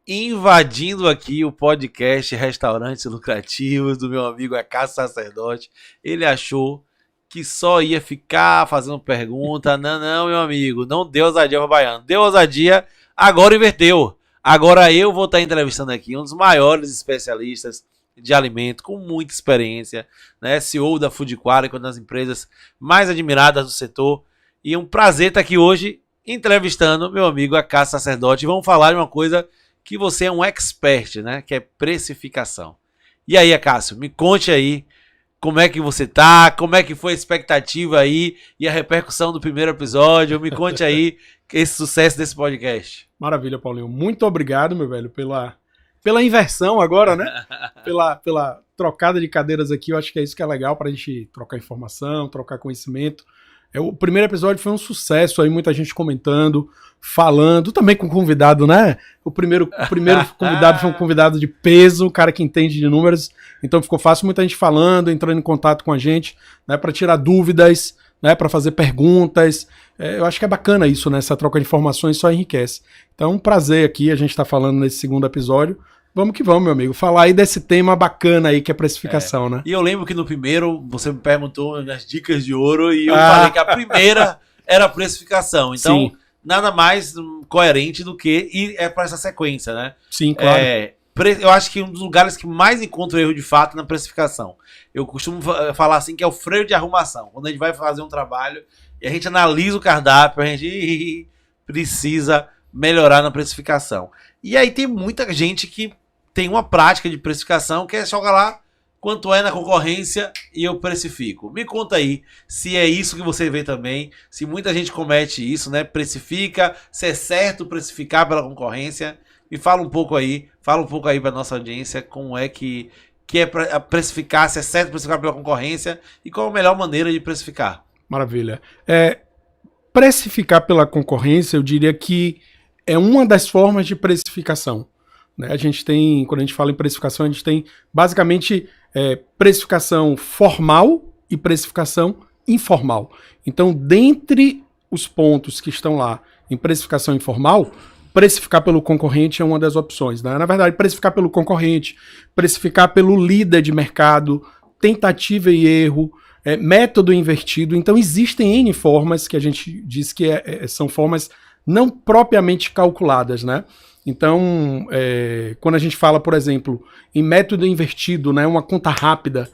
invadindo aqui o podcast Restaurantes Lucrativos do meu amigo Acácio Sacerdote. Ele achou que só ia ficar fazendo pergunta. Não, meu amigo, não deu ousadia para baiano. Deu ousadia, agora inverteu. Agora eu vou estar entrevistando aqui um dos maiores especialistas de alimento, com muita experiência, né? CEO da Food Quality, uma das empresas mais admiradas do setor. E um prazer estar aqui hoje entrevistando meu amigo Acácio Sacerdote. E vamos falar de uma coisa que você é um expert, né? Que é precificação. E aí, Acácio, me conte aí como é que você tá, como é que foi a expectativa aí e a repercussão do primeiro episódio. Me conte aí esse sucesso desse podcast. Maravilha, Paulinho. Muito obrigado, meu velho, pela inversão agora, né? pela trocada de cadeiras aqui. Eu acho que é isso que é legal pra gente trocar informação, trocar conhecimento. O primeiro episódio foi um sucesso aí, muita gente comentando, falando, também com convidado, né? O primeiro convidado foi um convidado de peso, um cara que entende de números, então ficou fácil, muita gente falando, entrando em contato com a gente, né, para tirar dúvidas, né, para fazer perguntas. Eu acho que é bacana isso, né? Essa troca de informações só enriquece. Então, um prazer aqui, a gente tá falando nesse segundo episódio. Vamos que vamos, meu amigo. Falar aí desse tema bacana aí que é precificação, né? E eu lembro que no primeiro você me perguntou as dicas de ouro e eu falei que a primeira era a precificação. Então, sim, nada mais coerente do que ir para essa sequência, né? Sim, claro. Eu acho que um dos lugares que mais encontro erro de fato é na precificação. Eu costumo falar assim que é o freio de arrumação. Quando a gente vai fazer um trabalho e a gente analisa o cardápio, a gente precisa melhorar na precificação. E aí tem muita gente que tem uma prática de precificação que é jogar lá quanto é na concorrência e eu precifico. Me conta aí se é isso que você vê também, se muita gente comete isso, né? Precifica, se é certo precificar pela concorrência. Me fala um pouco aí para nossa audiência como é que é para precificar, se é certo precificar pela concorrência e qual a melhor maneira de precificar. Maravilha. Precificar pela concorrência, eu diria que é uma das formas de precificação. A gente tem, quando a gente fala em precificação, a gente tem basicamente precificação formal e precificação informal. Então, dentre os pontos que estão lá em precificação informal, precificar pelo concorrente é uma das opções, né? Na verdade, precificar pelo concorrente, precificar pelo líder de mercado, tentativa e erro, método invertido. Então, existem N formas que a gente diz que são formas não propriamente calculadas, né? Então, quando a gente fala, por exemplo, em método invertido, né, uma conta rápida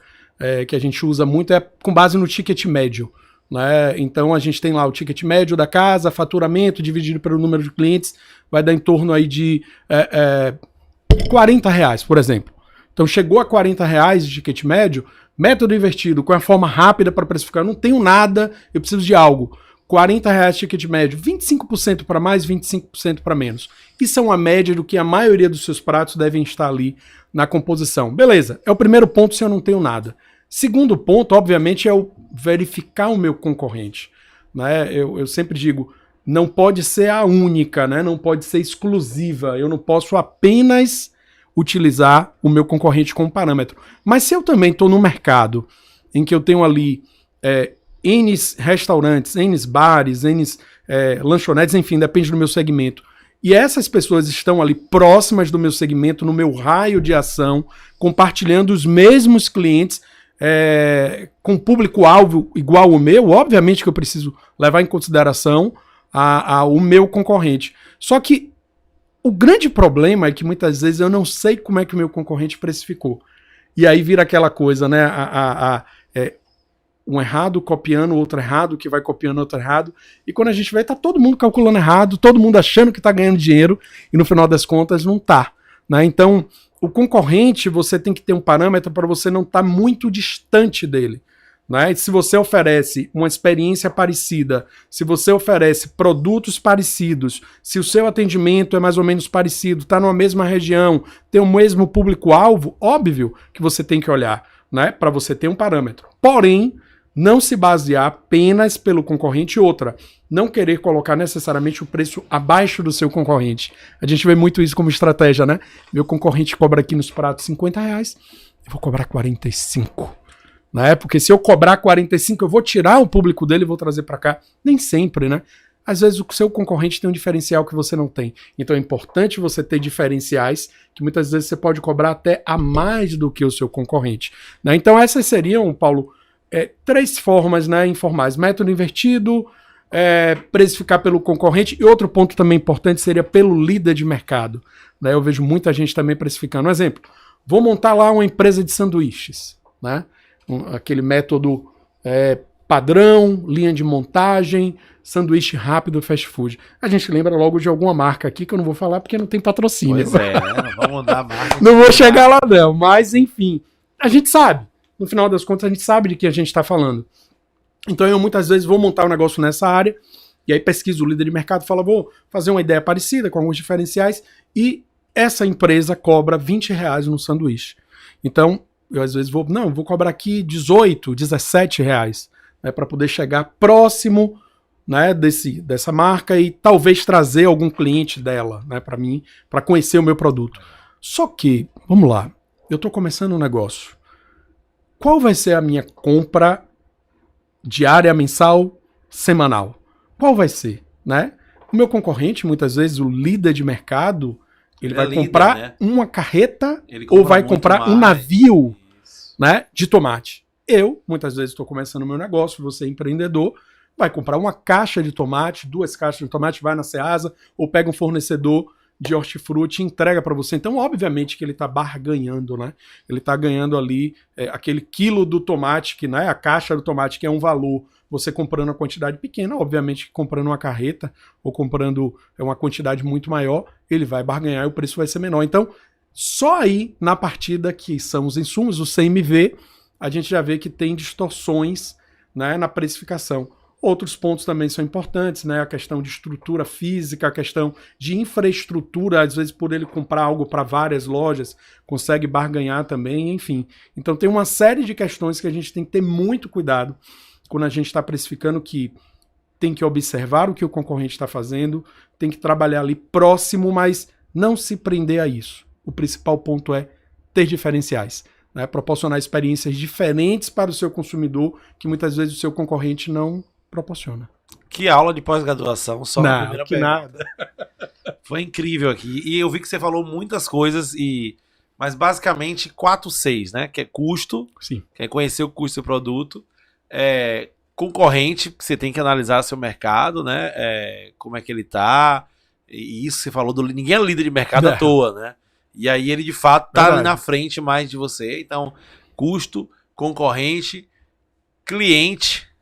que a gente usa muito é com base no ticket médio, né? Então, a gente tem lá o ticket médio da casa, faturamento dividido pelo número de clientes, vai dar em torno aí de R$40, por exemplo. Então, chegou a R$40 de ticket médio, método invertido, com a forma rápida para precificar, não tenho nada, eu preciso de algo. R$40 ticket médio, 25% para mais, 25% para menos. Isso é uma média do que a maioria dos seus pratos devem estar ali na composição. Beleza, é o primeiro ponto se eu não tenho nada. Segundo ponto, obviamente, é o verificar o meu concorrente. Né? Eu sempre digo, não pode ser a única, né? Não pode ser exclusiva. Eu não posso apenas utilizar o meu concorrente como parâmetro. Mas se eu também estou no mercado em que eu tenho ali N restaurantes, N bares, N lanchonetes, enfim, depende do meu segmento. E essas pessoas estão ali próximas do meu segmento, no meu raio de ação, compartilhando os mesmos clientes, com público-alvo igual ao meu. Obviamente que eu preciso levar em consideração o meu concorrente. Só que o grande problema é que muitas vezes eu não sei como é que o meu concorrente precificou. E aí vira aquela coisa, né? Um errado copiando o outro errado, que vai copiando o outro errado, e quando a gente vê, tá todo mundo calculando errado, todo mundo achando que tá ganhando dinheiro, e no final das contas não tá, né? Então, o concorrente, você tem que ter um parâmetro para você não estar muito distante dele, né? E se você oferece uma experiência parecida, se você oferece produtos parecidos, se o seu atendimento é mais ou menos parecido, tá numa mesma região, tem o mesmo público-alvo, óbvio que você tem que olhar, né? Para você ter um parâmetro. Porém, não se basear apenas pelo concorrente. Outra, não querer colocar necessariamente o preço abaixo do seu concorrente. A gente vê muito isso como estratégia, né? Meu concorrente cobra aqui nos pratos R$50, eu vou cobrar 45. Né? Porque se eu cobrar 45, eu vou tirar o público dele e vou trazer para cá. Nem sempre, né? às vezes o seu concorrente tem um diferencial que você não tem. Então é importante você ter diferenciais que muitas vezes você pode cobrar até a mais do que o seu concorrente. Né? Então essas seriam, Paulo, 3 formas, né, informais. Método invertido, precificar pelo concorrente, e outro ponto também importante seria pelo líder de mercado. Né? Eu vejo muita gente também precificando. Um exemplo, vou montar lá uma empresa de sanduíches, né? Aquele método padrão, linha de montagem, sanduíche rápido, fast food. A gente lembra logo de alguma marca aqui que eu não vou falar porque não tem patrocínio. Pois é, né? Vamos dar marca. Não vou chegar lá não, mas enfim, a gente sabe. No final das contas, a gente sabe de que a gente está falando. Então eu muitas vezes vou montar um negócio nessa área, e aí pesquiso o líder de mercado, fala, vou fazer uma ideia parecida com alguns diferenciais, e essa empresa cobra R$20 no sanduíche. Então, eu às vezes vou cobrar aqui 18, 17 reais, né, para poder chegar próximo, né, dessa marca e talvez trazer algum cliente dela, né, para mim, para conhecer o meu produto. Só que, vamos lá, eu estou começando um negócio. Qual vai ser a minha compra diária, mensal, semanal? Qual vai ser, né? O meu concorrente, muitas vezes, o líder de mercado, ele vai comprar, né, uma carreta ou vai comprar um navio, né, de tomate. Eu, muitas vezes, estou começando o meu negócio, você é empreendedor, vai comprar uma caixa de tomate, 2 caixas de tomate, vai na Ceasa ou pega um fornecedor de hortifruti e entrega para você. Então, obviamente que ele está barganhando, né? Ele está ganhando ali aquele quilo do tomate, que, né, a caixa do tomate, que é um valor, você comprando uma quantidade pequena, obviamente que comprando uma carreta ou comprando uma quantidade muito maior, ele vai barganhar e o preço vai ser menor. Então, só aí na partida que são os insumos, o CMV, a gente já vê que tem distorções, né, na precificação. Outros pontos também são importantes, né? A questão de estrutura física, a questão de infraestrutura, às vezes por ele comprar algo para várias lojas, consegue barganhar também, enfim. Então tem uma série de questões que a gente tem que ter muito cuidado quando a gente está precificando, que tem que observar o que o concorrente está fazendo, tem que trabalhar ali próximo, mas não se prender a isso. O principal ponto é ter diferenciais, né? Proporcionar experiências diferentes para o seu consumidor, que muitas vezes o seu concorrente não proporciona. Que aula de pós-graduação, só na primeira que pergunta. Nada. Foi incrível aqui. E eu vi que você falou muitas coisas, mas basicamente 4, 6, né? Que é custo, sim, que é conhecer o custo do produto, concorrente, que você tem que analisar seu mercado, né? Como é que ele tá. E isso que você falou, ninguém é líder de mercado à toa, né? E aí ele de fato tá ali na frente mais de você. Então, custo, concorrente, cliente.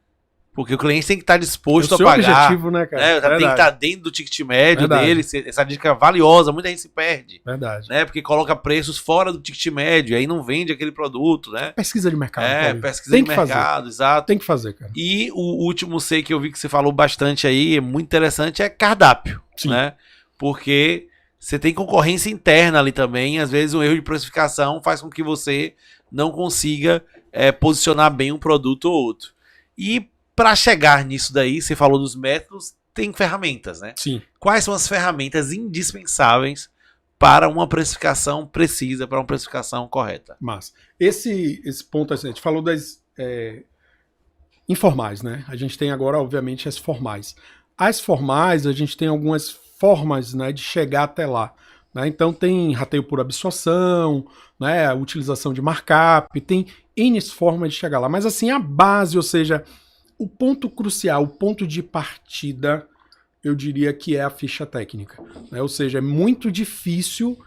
Porque o cliente tem que estar disposto a pagar. Objetivo, né, cara? Tem que estar dentro do ticket médio dele. Essa dica é valiosa, muita gente se perde. Verdade. Né, porque coloca preços fora do ticket médio, aí não vende aquele produto, né? Pesquisa de mercado. Pesquisa de mercado, exato. Tem que fazer, cara. E o último C que eu vi que você falou bastante aí, é muito interessante, é cardápio. Sim. Né? Porque você tem concorrência interna ali também. Às vezes um erro de precificação faz com que você não consiga posicionar bem um produto ou outro. E para chegar nisso daí, você falou dos métodos, tem ferramentas, né? Sim. Quais são as ferramentas indispensáveis para uma precificação precisa, para uma precificação correta? Mas esse ponto, assim, a gente falou das informais, né? A gente tem agora, obviamente, as formais. As formais, a gente tem algumas formas, né, de chegar até lá. Né? Então tem rateio por absorção, né, a utilização de markup, tem N formas de chegar lá. Mas assim, a base, ou seja, o ponto crucial, o ponto de partida, eu diria que é a ficha técnica. Né? Ou seja, é muito difícil,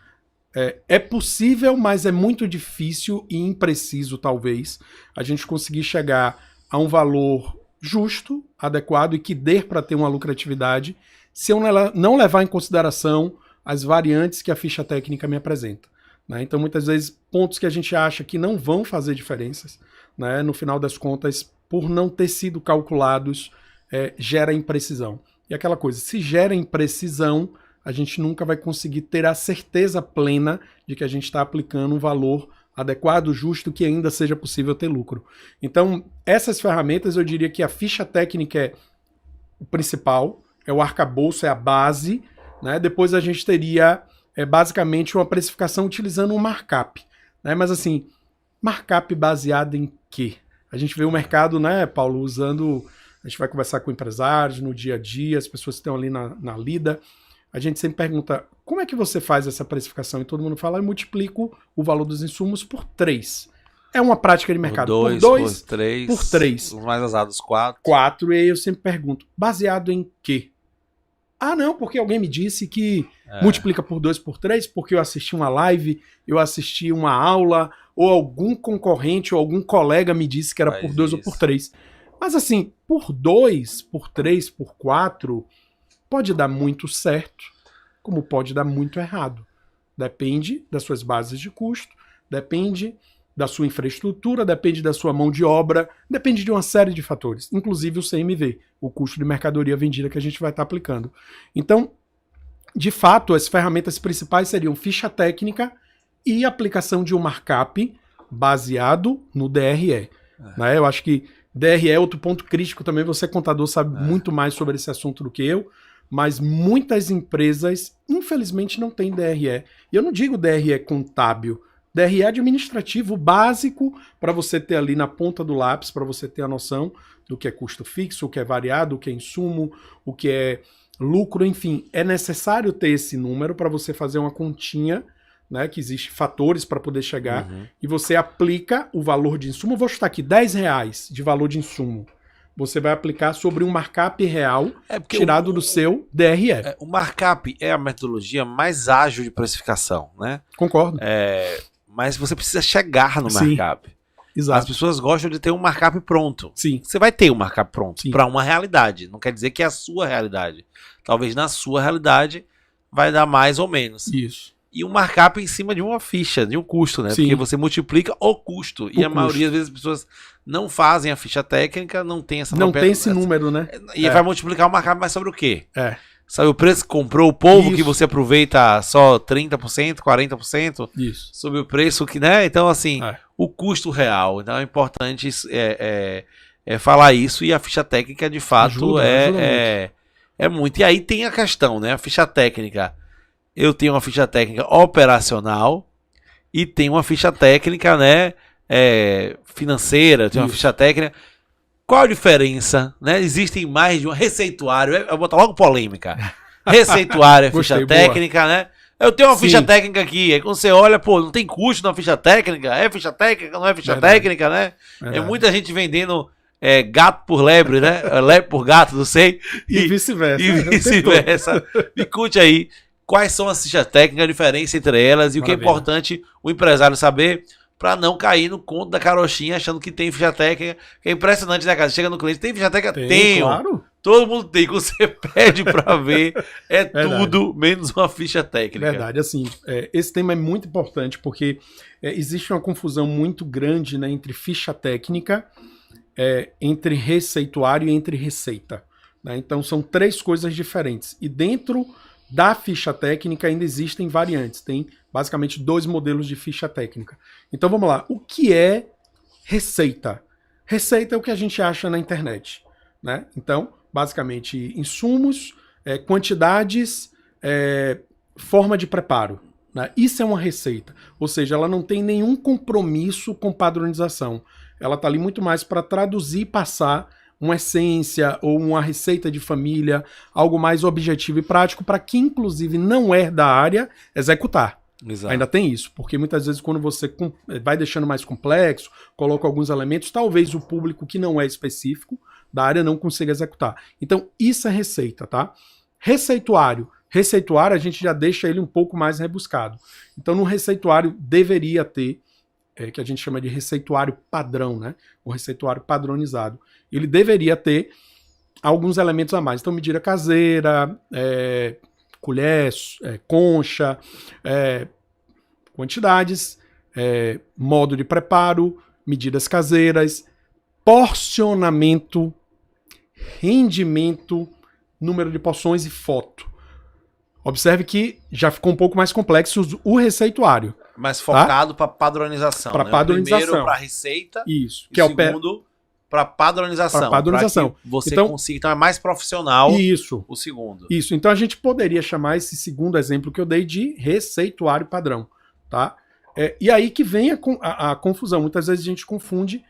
é possível, mas é muito difícil e impreciso, talvez, a gente conseguir chegar a um valor justo, adequado e que dê para ter uma lucratividade, se eu não levar em consideração as variantes que a ficha técnica me apresenta. Né? Então, muitas vezes, pontos que a gente acha que não vão fazer diferenças, né, no final das contas, por não ter sido calculados, gera imprecisão. E aquela coisa, se gera imprecisão, a gente nunca vai conseguir ter a certeza plena de que a gente está aplicando um valor adequado, justo, que ainda seja possível ter lucro. Então, essas ferramentas, eu diria que a ficha técnica é o principal, é o arcabouço, é a base, né? Depois a gente teria, basicamente, uma precificação utilizando um markup. Né? Mas assim, markup baseado em quê? A gente vê o mercado, né, Paulo, usando a gente vai conversar com empresários no dia a dia, as pessoas que estão ali na lida, a gente sempre pergunta, como é que você faz essa precificação? E todo mundo fala, eu multiplico o valor dos insumos por 3. É uma prática de mercado. Por 2, por 3. Os mais usados, 4. 4, e aí eu sempre pergunto, baseado em quê? Ah, não, porque alguém me disse que multiplica por 2, por 3, porque eu assisti uma live, eu assisti uma aula, ou algum concorrente ou algum colega me disse que era por 2 ou por 3. Mas assim, por 2, por 3, por 4, pode dar muito certo, como pode dar muito errado. Depende das suas bases de custo, depende da sua infraestrutura, depende da sua mão de obra, depende de uma série de fatores, inclusive o CMV, o custo de mercadoria vendida que a gente vai estar aplicando. Então, de fato, as ferramentas principais seriam ficha técnica e aplicação de um markup baseado no DRE. Né? Eu acho que DRE é outro ponto crítico também, você contador sabe muito mais sobre esse assunto do que eu, mas muitas empresas, infelizmente, não têm DRE. E eu não digo DRE contábil, DRE administrativo básico para você ter ali na ponta do lápis, para você ter a noção do que é custo fixo, o que é variado, o que é insumo, o que é lucro, enfim. É necessário ter esse número para você fazer uma continha, né, que existe fatores para poder chegar, e você aplica o valor de insumo. Eu vou chutar aqui R$10 de valor de insumo. Você vai aplicar sobre um markup real tirado do seu DRE. O markup é a metodologia mais ágil de precificação, né? Concordo. Mas você precisa chegar no markup. Exato. As pessoas gostam de ter um markup pronto. Sim. Você vai ter um markup pronto para uma realidade. Não quer dizer que é a sua realidade. Talvez na sua realidade vai dar mais ou menos. Isso. E um markup em cima de uma ficha, de um custo, né? Sim. Porque você multiplica o custo. E a maioria das vezes as pessoas não fazem a ficha técnica, não tem essa... Não tem esse número, né? E vai multiplicar o markup, mas sobre o quê? Sabe o preço que comprou o povo, que você aproveita só 30%, 40%? Isso. Sobre o preço que, né? Então, assim, o custo real. Então é importante falar isso, e a ficha técnica, de fato, é muito. E aí tem a questão, né? A ficha técnica. Eu tenho uma ficha técnica operacional e tenho uma ficha técnica, né, financeira, tenho uma ficha técnica. Qual a diferença? Né? Existem mais de um receituário, eu vou botar logo polêmica. Receituário é ficha técnica, né? Eu tenho uma ficha técnica aqui, aí quando você olha, pô, não tem custo na ficha técnica? É ficha técnica, não é ficha técnica, né? É muita gente vendendo gato por lebre, né? Lebre por gato, não sei. E vice-versa. E vice-versa. Me conte aí. Quais são as fichas técnicas, a diferença entre elas e o que é importante o empresário saber para não cair no conto da carochinha achando que tem ficha técnica. É impressionante, né, cara? Chega no cliente, tem ficha técnica? Tenho. Claro. Todo mundo tem. Quando você pede para ver, tudo menos uma ficha técnica. Verdade, assim, esse tema é muito importante porque existe uma confusão muito grande, né, entre ficha técnica, entre receituário e entre receita. Né? Então são 3 coisas diferentes. E dentro da ficha técnica ainda existem variantes. Tem basicamente 2 modelos de ficha técnica. Então vamos lá. O que é receita? Receita é o que a gente acha na internet. Né? Então, basicamente, insumos, quantidades, forma de preparo. Né? Isso é uma receita. Ou seja, ela não tem nenhum compromisso com padronização. Ela está ali muito mais para traduzir e passar uma essência ou uma receita de família, algo mais objetivo e prático para quem, inclusive, não é da área, executar. Exato. Ainda tem isso, porque muitas vezes quando você vai deixando mais complexo, coloca alguns elementos, talvez o público que não é específico da área não consiga executar. Então, isso é receita, tá? Receituário. Receituário, a gente já deixa ele um pouco mais rebuscado. Então, no receituário deveria ter, que a gente chama de receituário padrão, né? O receituário padronizado. Ele deveria ter alguns elementos a mais. Então, medida caseira, colher, concha, quantidades, modo de preparo, medidas caseiras, porcionamento, rendimento, número de porções e foto. Observe que já ficou um pouco mais complexo o receituário. Mais focado para padronização. Para padronização. Primeiro para receita. Isso. Que segundo para padronização. Para padronização. Pra que você consiga. Então é mais profissional. Isso. O segundo. Isso. Então a gente poderia chamar esse segundo exemplo que eu dei de receituário padrão. Tá? E aí que vem a confusão. Muitas vezes a gente confunde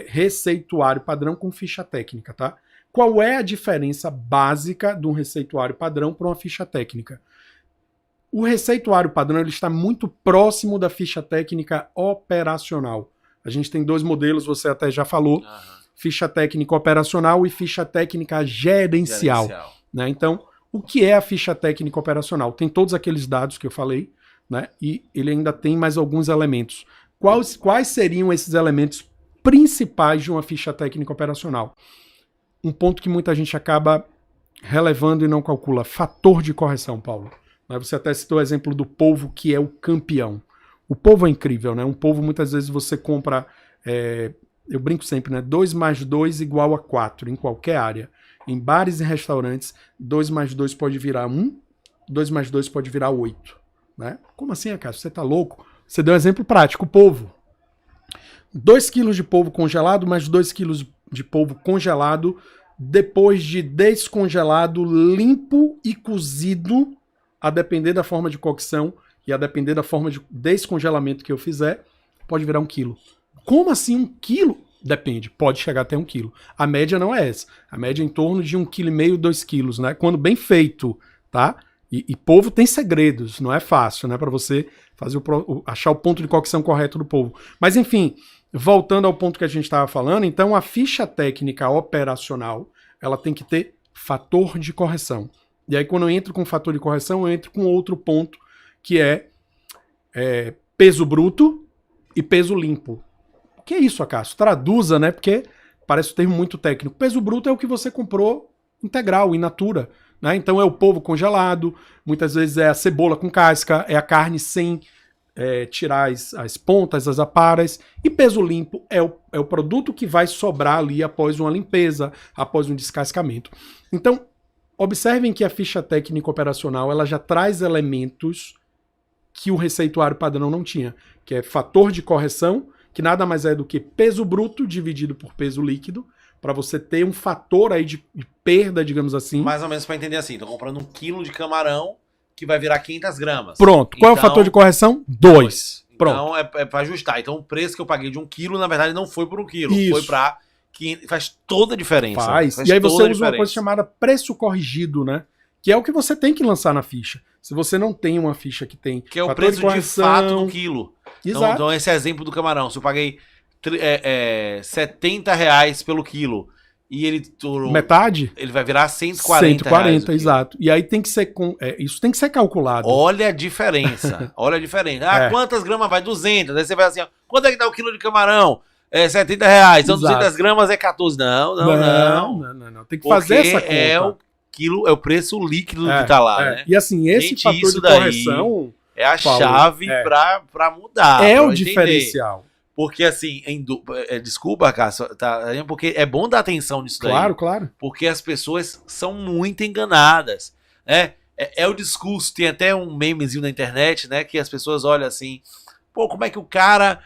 receituário padrão com ficha técnica. Tá? qual é a diferença básica de um receituário padrão para uma ficha técnica? O receituário padrão ele está muito próximo da ficha técnica operacional. A gente tem 2 modelos, você até já falou, ficha técnica operacional e ficha técnica gerencial. Né? Então, o que é a ficha técnica operacional? Tem todos aqueles dados que eu falei, né? E ele ainda tem mais alguns elementos. Quais seriam esses elementos principais de uma ficha técnica operacional? Um ponto que muita gente acaba relevando e não calcula, fator de correção, Paulo. Você até citou o exemplo do polvo, que é o campeão. O polvo é incrível, né? Um polvo, muitas vezes, você compra, eu brinco sempre, né? 2 mais 2 igual a 4, em qualquer área. Em bares e restaurantes, 2 mais 2 pode virar 1, 2 mais 2 pode virar 8. Né? Como assim, Cássio? Você tá louco? Você deu um exemplo prático, polvo. 2 quilos de polvo congelado mais 2 quilos de polvo congelado, depois de descongelado, limpo e cozido, a depender da forma de cocção e a depender da forma de descongelamento que eu fizer, pode virar 1 quilo. Como assim 1 quilo? Depende, pode chegar até 1 quilo. A média não é essa. A média é em torno de 1,5 kg, 2 quilos, né? Quando bem feito, tá? E polvo tem segredos, não é fácil, né? Para você fazer achar o ponto de cocção correto do polvo. Mas enfim, voltando ao ponto que a gente estava falando, então a ficha técnica operacional, ela tem que ter fator de correção. E aí quando eu entro com fator de correção, eu entro com outro ponto, que é peso bruto e peso limpo. O que é isso, Cássio? Traduza, né? Porque parece um termo muito técnico. Peso bruto é o que você comprou integral, in natura. Né? Então é o polvo congelado, muitas vezes é a cebola com casca, é a carne sem tirar as pontas, as aparas. E peso limpo é o produto que vai sobrar ali após uma limpeza, após um descascamento. Então, observem que a ficha técnica operacional ela já traz elementos que o receituário padrão não tinha, que é fator de correção, que nada mais é do que peso bruto dividido por peso líquido, para você ter um fator aí de perda, digamos assim. Mais ou menos para entender assim, tô comprando 1 quilo de camarão que vai virar 500 gramas. Pronto. Qual é o fator de correção? 2. Pronto. Então é para ajustar. Então o preço que eu paguei de 1 quilo, na verdade, não foi por 1 quilo. Isso. Foi para... que faz toda a diferença. Faz e aí você usa uma coisa chamada preço corrigido, né? Que é o que você tem que lançar na ficha. Se você não tem uma ficha que tem... Que é o preço de fato do quilo. Exato. Então esse é exemplo do camarão. Se eu paguei R$70 pelo quilo e ele... metade? Ele vai virar 140 reais. Exato. E aí tem que ser... isso tem que ser calculado. Olha a diferença. Olha a diferença. Ah, quantas gramas vai? 200. Aí você vai assim, ó, quanto é que dá o quilo de camarão? R$70. Então 200 gramas é 14. Não. Tem que fazer essa conta. É o quilo, é o preço líquido que tá lá, né? E assim, esse fator de correção... é a chave pra mudar. É o diferencial. Porque assim, desculpa, Cássio, tá? Porque é bom dar atenção nisso daí. Claro. Porque as pessoas são muito enganadas, né? É o discurso, tem até um memezinho na internet, né? Que as pessoas olham assim, pô, como é que o cara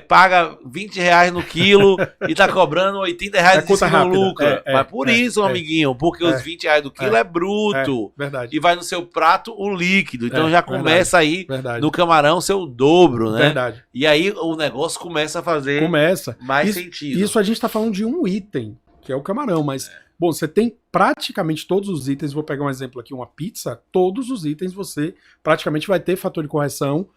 paga R$20 no quilo e tá cobrando R$80 de cima no lucro? Mas por isso, amiguinho, porque os R$20 do quilo é bruto. Verdade. E vai no seu prato o líquido. Então já começa aí no camarão ser o dobro, né? Verdade. E aí o negócio começa a fazer mais sentido. Isso a gente tá falando de um item, que é o camarão, mas... Bom, você tem praticamente todos os itens, vou pegar um exemplo aqui, uma pizza, todos os itens você praticamente vai ter fator de correção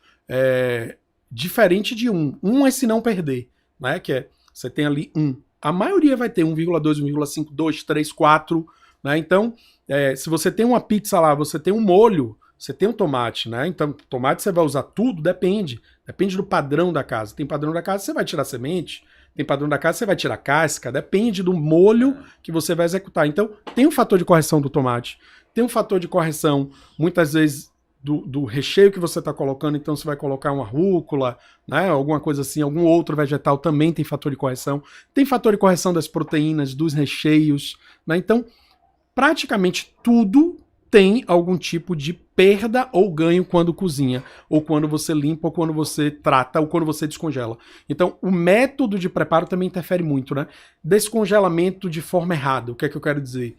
diferente de um. Um é se não perder, né? Que é, você tem ali um. A maioria vai ter 1,2, 1,5, 2, 3, 4, né? Então, se você tem uma pizza lá, você tem um molho, você tem um tomate, né? Então, tomate você vai usar tudo? Depende. Depende do padrão da casa. Tem padrão da casa, você vai tirar semente. Tem padrão da casa, você vai tirar casca. Depende do molho que você vai executar. Então, tem um fator de correção do tomate. Tem um fator de correção, muitas vezes, do recheio que você está colocando. Então, você vai colocar uma rúcula, né? Alguma coisa assim. Algum outro vegetal também tem fator de correção. Tem fator de correção das proteínas, dos recheios, né? Então, praticamente tudo tem algum tipo de perda ou ganho quando cozinha, ou quando você limpa, ou quando você trata, ou quando você descongela. Então, o método de preparo também interfere muito, né? Descongelamento de forma errada. O que é que eu quero dizer?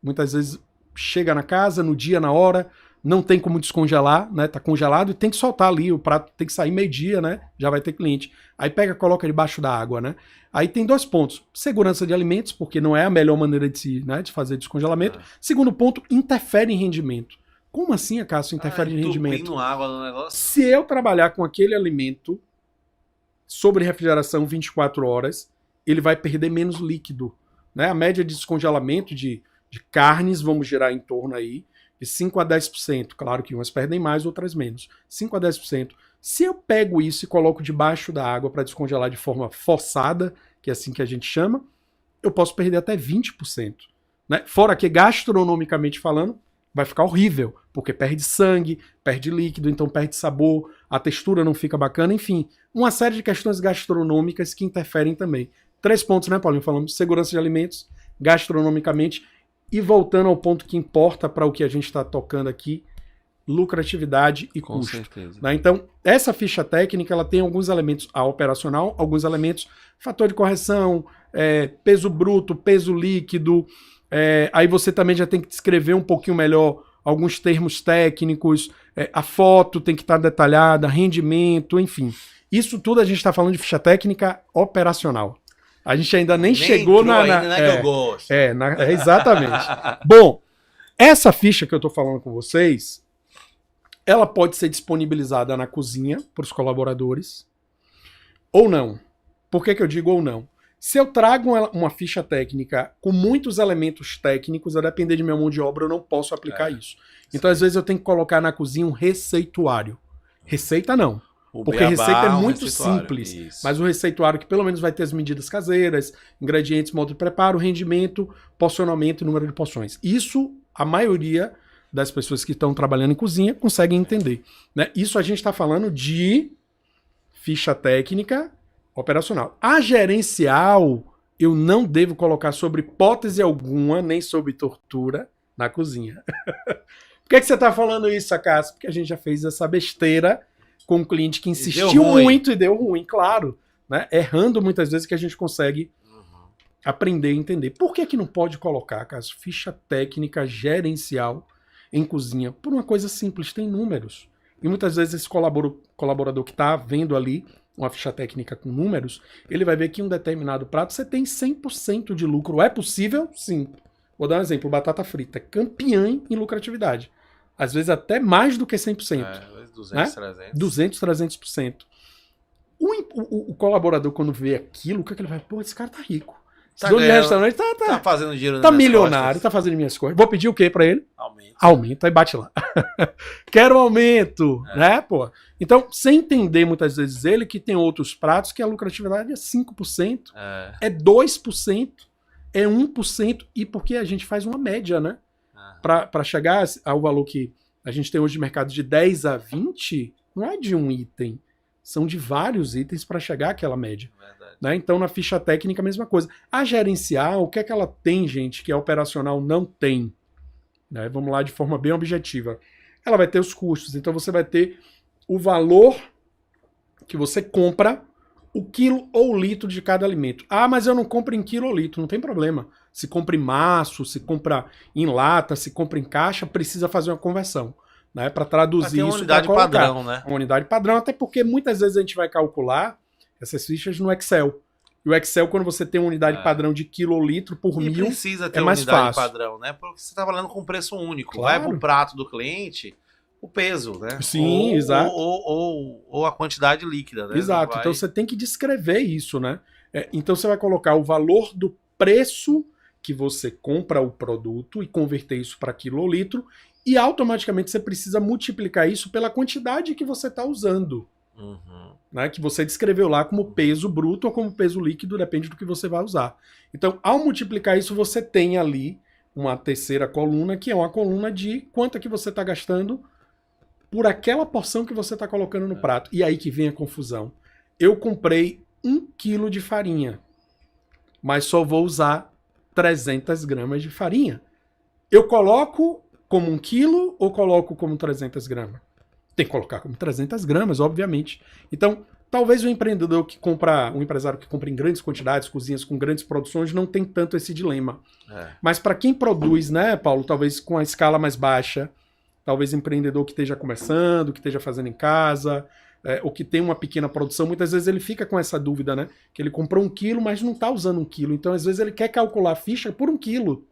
Muitas vezes chega na casa, no dia, na hora, não tem como descongelar, né? Tá congelado e tem que soltar ali, o prato tem que sair meio-dia, né? Já vai ter cliente. Aí pega, coloca debaixo da água, né? Aí tem 2 pontos. Segurança de alimentos, porque não é a melhor maneira de fazer descongelamento. Segundo ponto, interfere em rendimento. Como assim, Acácio, interfere em rendimento? Água no negócio. Se eu trabalhar com aquele alimento sobre refrigeração 24 horas, ele vai perder menos líquido, né? A média de descongelamento de carnes, vamos gerar em torno aí de 5 a 10%. Claro que umas perdem mais, outras menos. 5 a 10%. Se eu pego isso e coloco debaixo da água para descongelar de forma forçada, que é assim que a gente chama, eu posso perder até 20%. Né? Fora que, gastronomicamente falando, vai ficar horrível, porque perde sangue, perde líquido, então perde sabor, a textura não fica bacana, enfim. Uma série de questões gastronômicas que interferem também. 3 pontos, né, Paulinho? Falamos de segurança de alimentos, gastronomicamente. E voltando ao ponto que importa para o que a gente está tocando aqui, lucratividade e Com custo. certeza. Né? Então, essa ficha técnica ela tem alguns elementos, a operacional, alguns elementos, fator de correção, peso bruto, peso líquido. Aí você também já tem que descrever um pouquinho melhor alguns termos técnicos, a foto tem que estar detalhada, rendimento, enfim. Isso tudo a gente está falando de ficha técnica operacional. A gente ainda nem chegou que eu gosto. Exatamente. Bom, essa ficha que eu estou falando com vocês, ela pode ser disponibilizada na cozinha para os colaboradores ou não. Por que eu digo ou não? Se eu trago uma ficha técnica com muitos elementos técnicos, a depender de minha mão de obra, eu não posso aplicar isso. Então, às vezes, eu tenho que colocar na cozinha um receituário. Receita não. Porque receita é muito simples, mas o receituário que pelo menos vai ter as medidas caseiras, ingredientes, modo de preparo, rendimento, porcionamento e número de porções. Isso a maioria das pessoas que estão trabalhando em cozinha conseguem entender. Né? Isso a gente está falando de ficha técnica operacional. A gerencial eu não devo colocar sobre hipótese alguma, nem sobre tortura na cozinha. Por que você está falando isso, Acácio? Porque a gente já fez essa besteira com um cliente que insistiu muito e deu ruim, claro. Né? Errando muitas vezes que a gente consegue aprender e entender. Por que não pode colocar, Cássio, ficha técnica gerencial em cozinha? Por uma coisa simples, tem números. E muitas vezes esse colaborador que está vendo ali uma ficha técnica com números, ele vai ver que em um determinado prato você tem 100% de lucro. É possível? Sim. Vou dar um exemplo. Batata frita, campeã em lucratividade. Às vezes até mais do que 100%. 200, né? 300. 200, 300%. O colaborador, quando vê aquilo, o que ele vai? Pô, esse cara tá rico. Esse dono de restaurante tá fazendo dinheiro, tá milionário, tá fazendo minhas coisas. Vou pedir o quê pra ele? Aumento. Aumento, aí bate lá. Quero aumento, né, pô? Então, sem entender muitas vezes ele que tem outros pratos que a lucratividade é 5%, é 2%, é 1%, e porque a gente faz uma média, né? Pra chegar ao valor que a gente tem hoje de mercado de 10 a 20, não é de um item, são de vários itens para chegar àquela média. Né? Então, na ficha técnica, a mesma coisa. A gerencial, o que é que ela tem, gente, que a operacional não tem? Né? Vamos lá de forma bem objetiva. Ela vai ter os custos, então você vai ter o valor que você compra, o quilo ou litro de cada alimento. Ah, mas eu não compro em quilo ou litro, não tem problema. Se compra em maço, se compra em lata, se compra em caixa, precisa fazer uma conversão, né, para traduzir isso. Uma unidade padrão, né? Uma unidade padrão, até porque muitas vezes a gente vai calcular essas fichas no Excel. E o Excel, quando você tem uma unidade padrão de quilo ou litro por e 1000, precisa ter é mais unidade fácil. Padrão, né? Porque você está falando com preço único. Claro. Vai pro prato do cliente o peso, né? Sim, exato. Ou a quantidade líquida, né? Exato. Então você tem que descrever isso, né? Então você vai colocar o valor do preço que você compra o produto e converter isso para quilo ou litro, e automaticamente você precisa multiplicar isso pela quantidade que você está usando. Né, que você descreveu lá como peso bruto ou como peso líquido, depende do que você vai usar. Então, ao multiplicar isso, você tem ali uma terceira coluna, que é uma coluna de quanto é que você está gastando por aquela porção que você está colocando no prato. E aí que vem a confusão. Eu comprei 1 quilo de farinha, mas só vou usar 300 gramas de farinha. Eu coloco como 1 quilo ou coloco como 300 gramas? Tem que colocar como 300 gramas, obviamente. Então, talvez o empresário que compra em grandes quantidades, cozinhas com grandes produções, não tem tanto esse dilema. Mas para quem produz, né, Paulo, talvez com a escala mais baixa, talvez empreendedor que esteja começando, que esteja fazendo em casa, ou que tem uma pequena produção, muitas vezes ele fica com essa dúvida, né? Que ele comprou 1 quilo, mas não está usando 1 quilo. Então, às vezes, ele quer calcular a ficha por 1 quilo.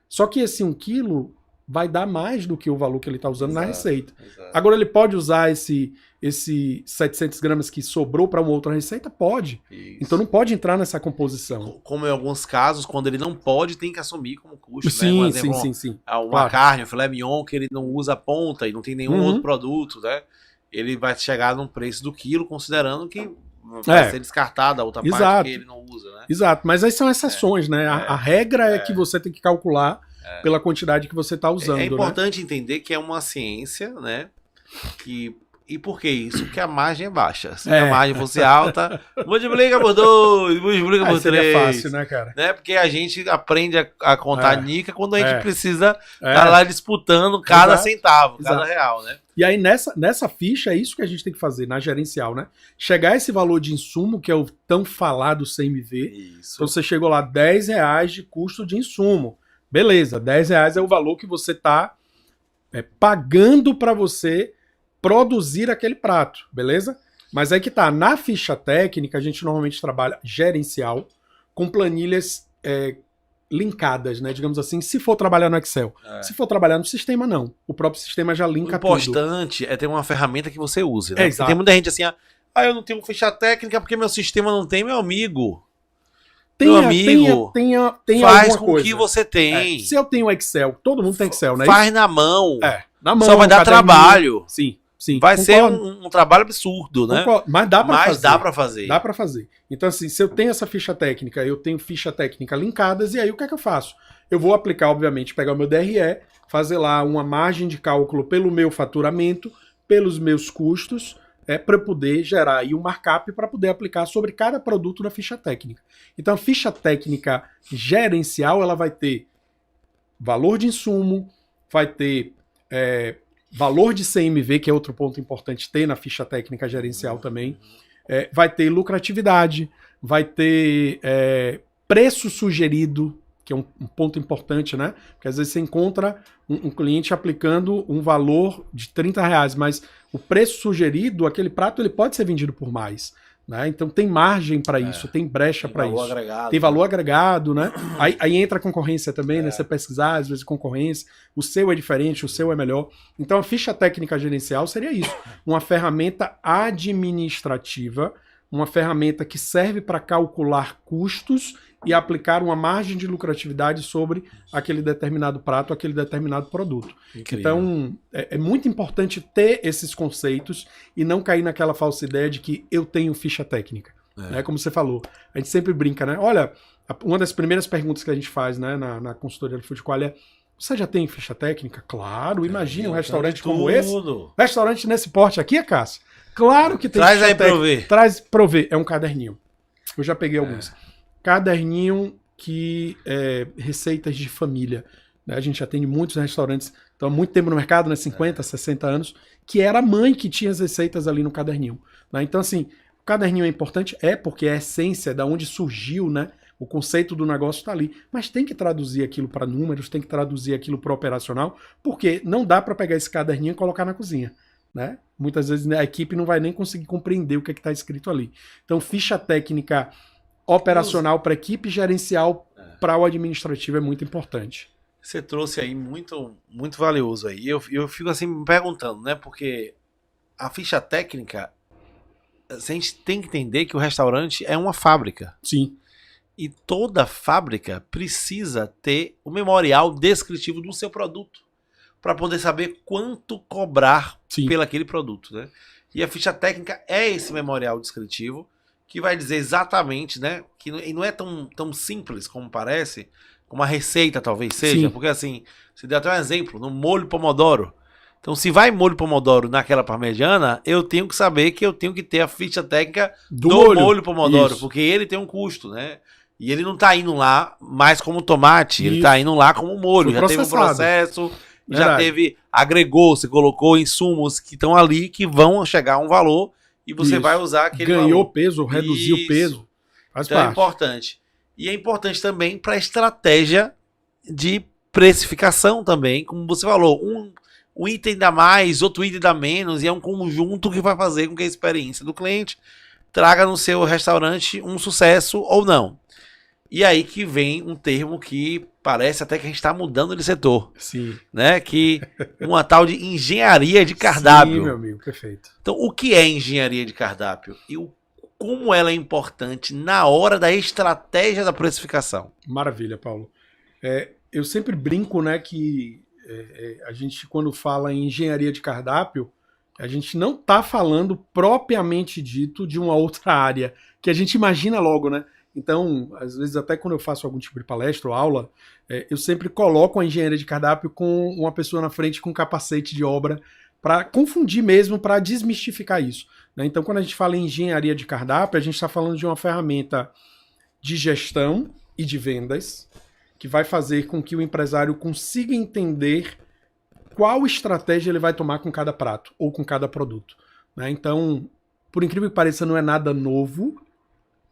Só que esse 1 quilo vai dar mais do que o valor que ele está usando na receita. Exato. Agora, ele pode usar esse 700 gramas que sobrou para uma outra receita? Pode. Isso. Então, não pode entrar nessa composição. Como em alguns casos, quando ele não pode, tem que assumir como custo. Sim, né? Exemplo, sim. Uma Claro. carne, um filé mignon, que ele não usa a ponta e não tem nenhum outro produto, né? Ele vai chegar num preço do quilo, considerando que vai ser descartada a outra parte que ele não usa, né? Exato, mas aí são exceções, né? A regra é que você tem que calcular pela quantidade que você está usando. É importante entender que é uma ciência, né? E por que isso? Porque a margem é baixa. Se a margem fosse alta, multiplica por 2, multiplica por 3. Seria fácil, né, cara? Né? Porque a gente aprende a contar nica quando a gente precisa É. estar lá disputando cada Exato. centavo, cada Exato. real, né? E aí, nessa ficha, é isso que a gente tem que fazer na gerencial, né? Chegar a esse valor de insumo, que é o tão falado CMV. Isso. Então, você chegou lá, R$10 de custo de insumo. Beleza, R$10 é o valor que você está pagando para você produzir aquele prato, beleza? Mas aí que tá, na ficha técnica, a gente normalmente trabalha gerencial com planilhas linkadas, né? Digamos assim, se for trabalhar no Excel. Se for trabalhar no sistema, não. O próprio sistema já linka tudo. O importante é ter uma ferramenta que você use, né? Porque Exato. tem muita gente assim, eu não tenho ficha técnica porque meu sistema não tem, meu amigo. Tem faz alguma com coisa. que você tem. Se eu tenho Excel, todo mundo tem Excel, né? Faz na mão. Na mão. Só vai dar caderninho. trabalho. Sim. Vai Concordo. ser um trabalho absurdo, né? Concordo. Mas dá pra fazer. Dá pra fazer. Dá pra fazer. Então, assim, se eu tenho essa ficha técnica, eu tenho ficha técnica linkadas, e aí o que é que eu faço? Eu vou aplicar, obviamente, pegar o meu DRE, fazer lá uma margem de cálculo pelo meu faturamento, pelos meus custos, para poder gerar aí um markup para poder aplicar sobre cada produto da ficha técnica. Então, a ficha técnica gerencial, ela vai ter valor de insumo, vai ter valor de CMV, que é outro ponto importante ter na ficha técnica gerencial também. Vai ter lucratividade, vai ter preço sugerido, que é um ponto importante, né? Porque às vezes você encontra um cliente aplicando um valor de R$30, mas o preço sugerido, aquele prato, ele pode ser vendido por mais. Né? Então tem margem para isso, tem brecha para isso. Agregado, tem valor agregado, né? Aí entra a concorrência também, né? Você pesquisar, às vezes, concorrência, o seu é diferente, o seu é melhor. Então a ficha técnica gerencial seria isso, uma ferramenta administrativa, uma ferramenta que serve para calcular custos e aplicar uma margem de lucratividade sobre aquele determinado prato, aquele determinado produto. Incrível. Então, é muito importante ter esses conceitos e não cair naquela falsa ideia de que eu tenho ficha técnica. Né? Como você falou, a gente sempre brinca, né? Olha, uma das primeiras perguntas que a gente faz, né, na consultoria do Food Quality é: você já tem ficha técnica? Claro, imagina um restaurante como esse. Restaurante nesse porte aqui, Cássio? Claro que tem Traz ficha aí técnica. pra eu ver. Traz pra eu ver. É um caderninho. Eu já peguei alguns. Caderninho que receitas de família. Né? A gente atende muitos restaurantes, estão há muito tempo no mercado, né? 50, 60 anos, que era a mãe que tinha as receitas ali no caderninho. Né? Então, assim, o caderninho é importante, porque é a essência da onde surgiu, né? O conceito do negócio está ali. Mas tem que traduzir aquilo para números, tem que traduzir aquilo para operacional, porque não dá para pegar esse caderninho e colocar na cozinha. Né? Muitas vezes a equipe não vai nem conseguir compreender o que está escrito ali. Então, ficha técnica operacional para equipe, gerencial para o administrativo é muito importante. Você trouxe aí muito, muito valioso aí. Eu fico assim me perguntando, né? Porque a ficha técnica, a gente tem que entender que o restaurante é uma fábrica. Sim. E toda fábrica precisa ter o memorial descritivo do seu produto para poder saber quanto cobrar pelo aquele produto, né? E a ficha técnica é esse memorial descritivo que vai dizer exatamente, né? Que não é tão simples como parece, como a receita talvez seja, porque assim, você deu até um exemplo, no molho pomodoro. Então, se vai molho pomodoro naquela parmegiana, eu tenho que saber que eu tenho que ter a ficha técnica do molho pomodoro, porque ele tem um custo, né? E ele não tá indo lá mais como tomate, ele tá indo lá como molho, já teve um processo, já teve, agregou, você colocou insumos que estão ali, que vão chegar a um valor, e você vai usar aquele Ganhou valor. Peso, reduziu o peso. Faz então parte. É importante. E é importante também para a estratégia de precificação também, como você falou, um item dá mais, outro item dá menos, e é um conjunto que vai fazer com que a experiência do cliente traga no seu restaurante um sucesso ou não. E aí que vem um termo que parece até que a gente está mudando de setor. Sim. Né? Que uma tal de engenharia de cardápio. Sim, meu amigo, perfeito. Então, o que é engenharia de cardápio? E como ela é importante na hora da estratégia da precificação? Maravilha, Paulo. Eu sempre brinco, né, que a gente, quando fala em engenharia de cardápio, a gente não está falando propriamente dito de uma outra área, que a gente imagina logo, né? Então, às vezes, até quando eu faço algum tipo de palestra ou aula, eu sempre coloco a engenharia de cardápio com uma pessoa na frente com um capacete de obra para confundir mesmo, para desmistificar isso, né? Então, quando a gente fala em engenharia de cardápio, a gente está falando de uma ferramenta de gestão e de vendas que vai fazer com que o empresário consiga entender qual estratégia ele vai tomar com cada prato ou com cada produto, né? Então, por incrível que pareça, não é nada novo,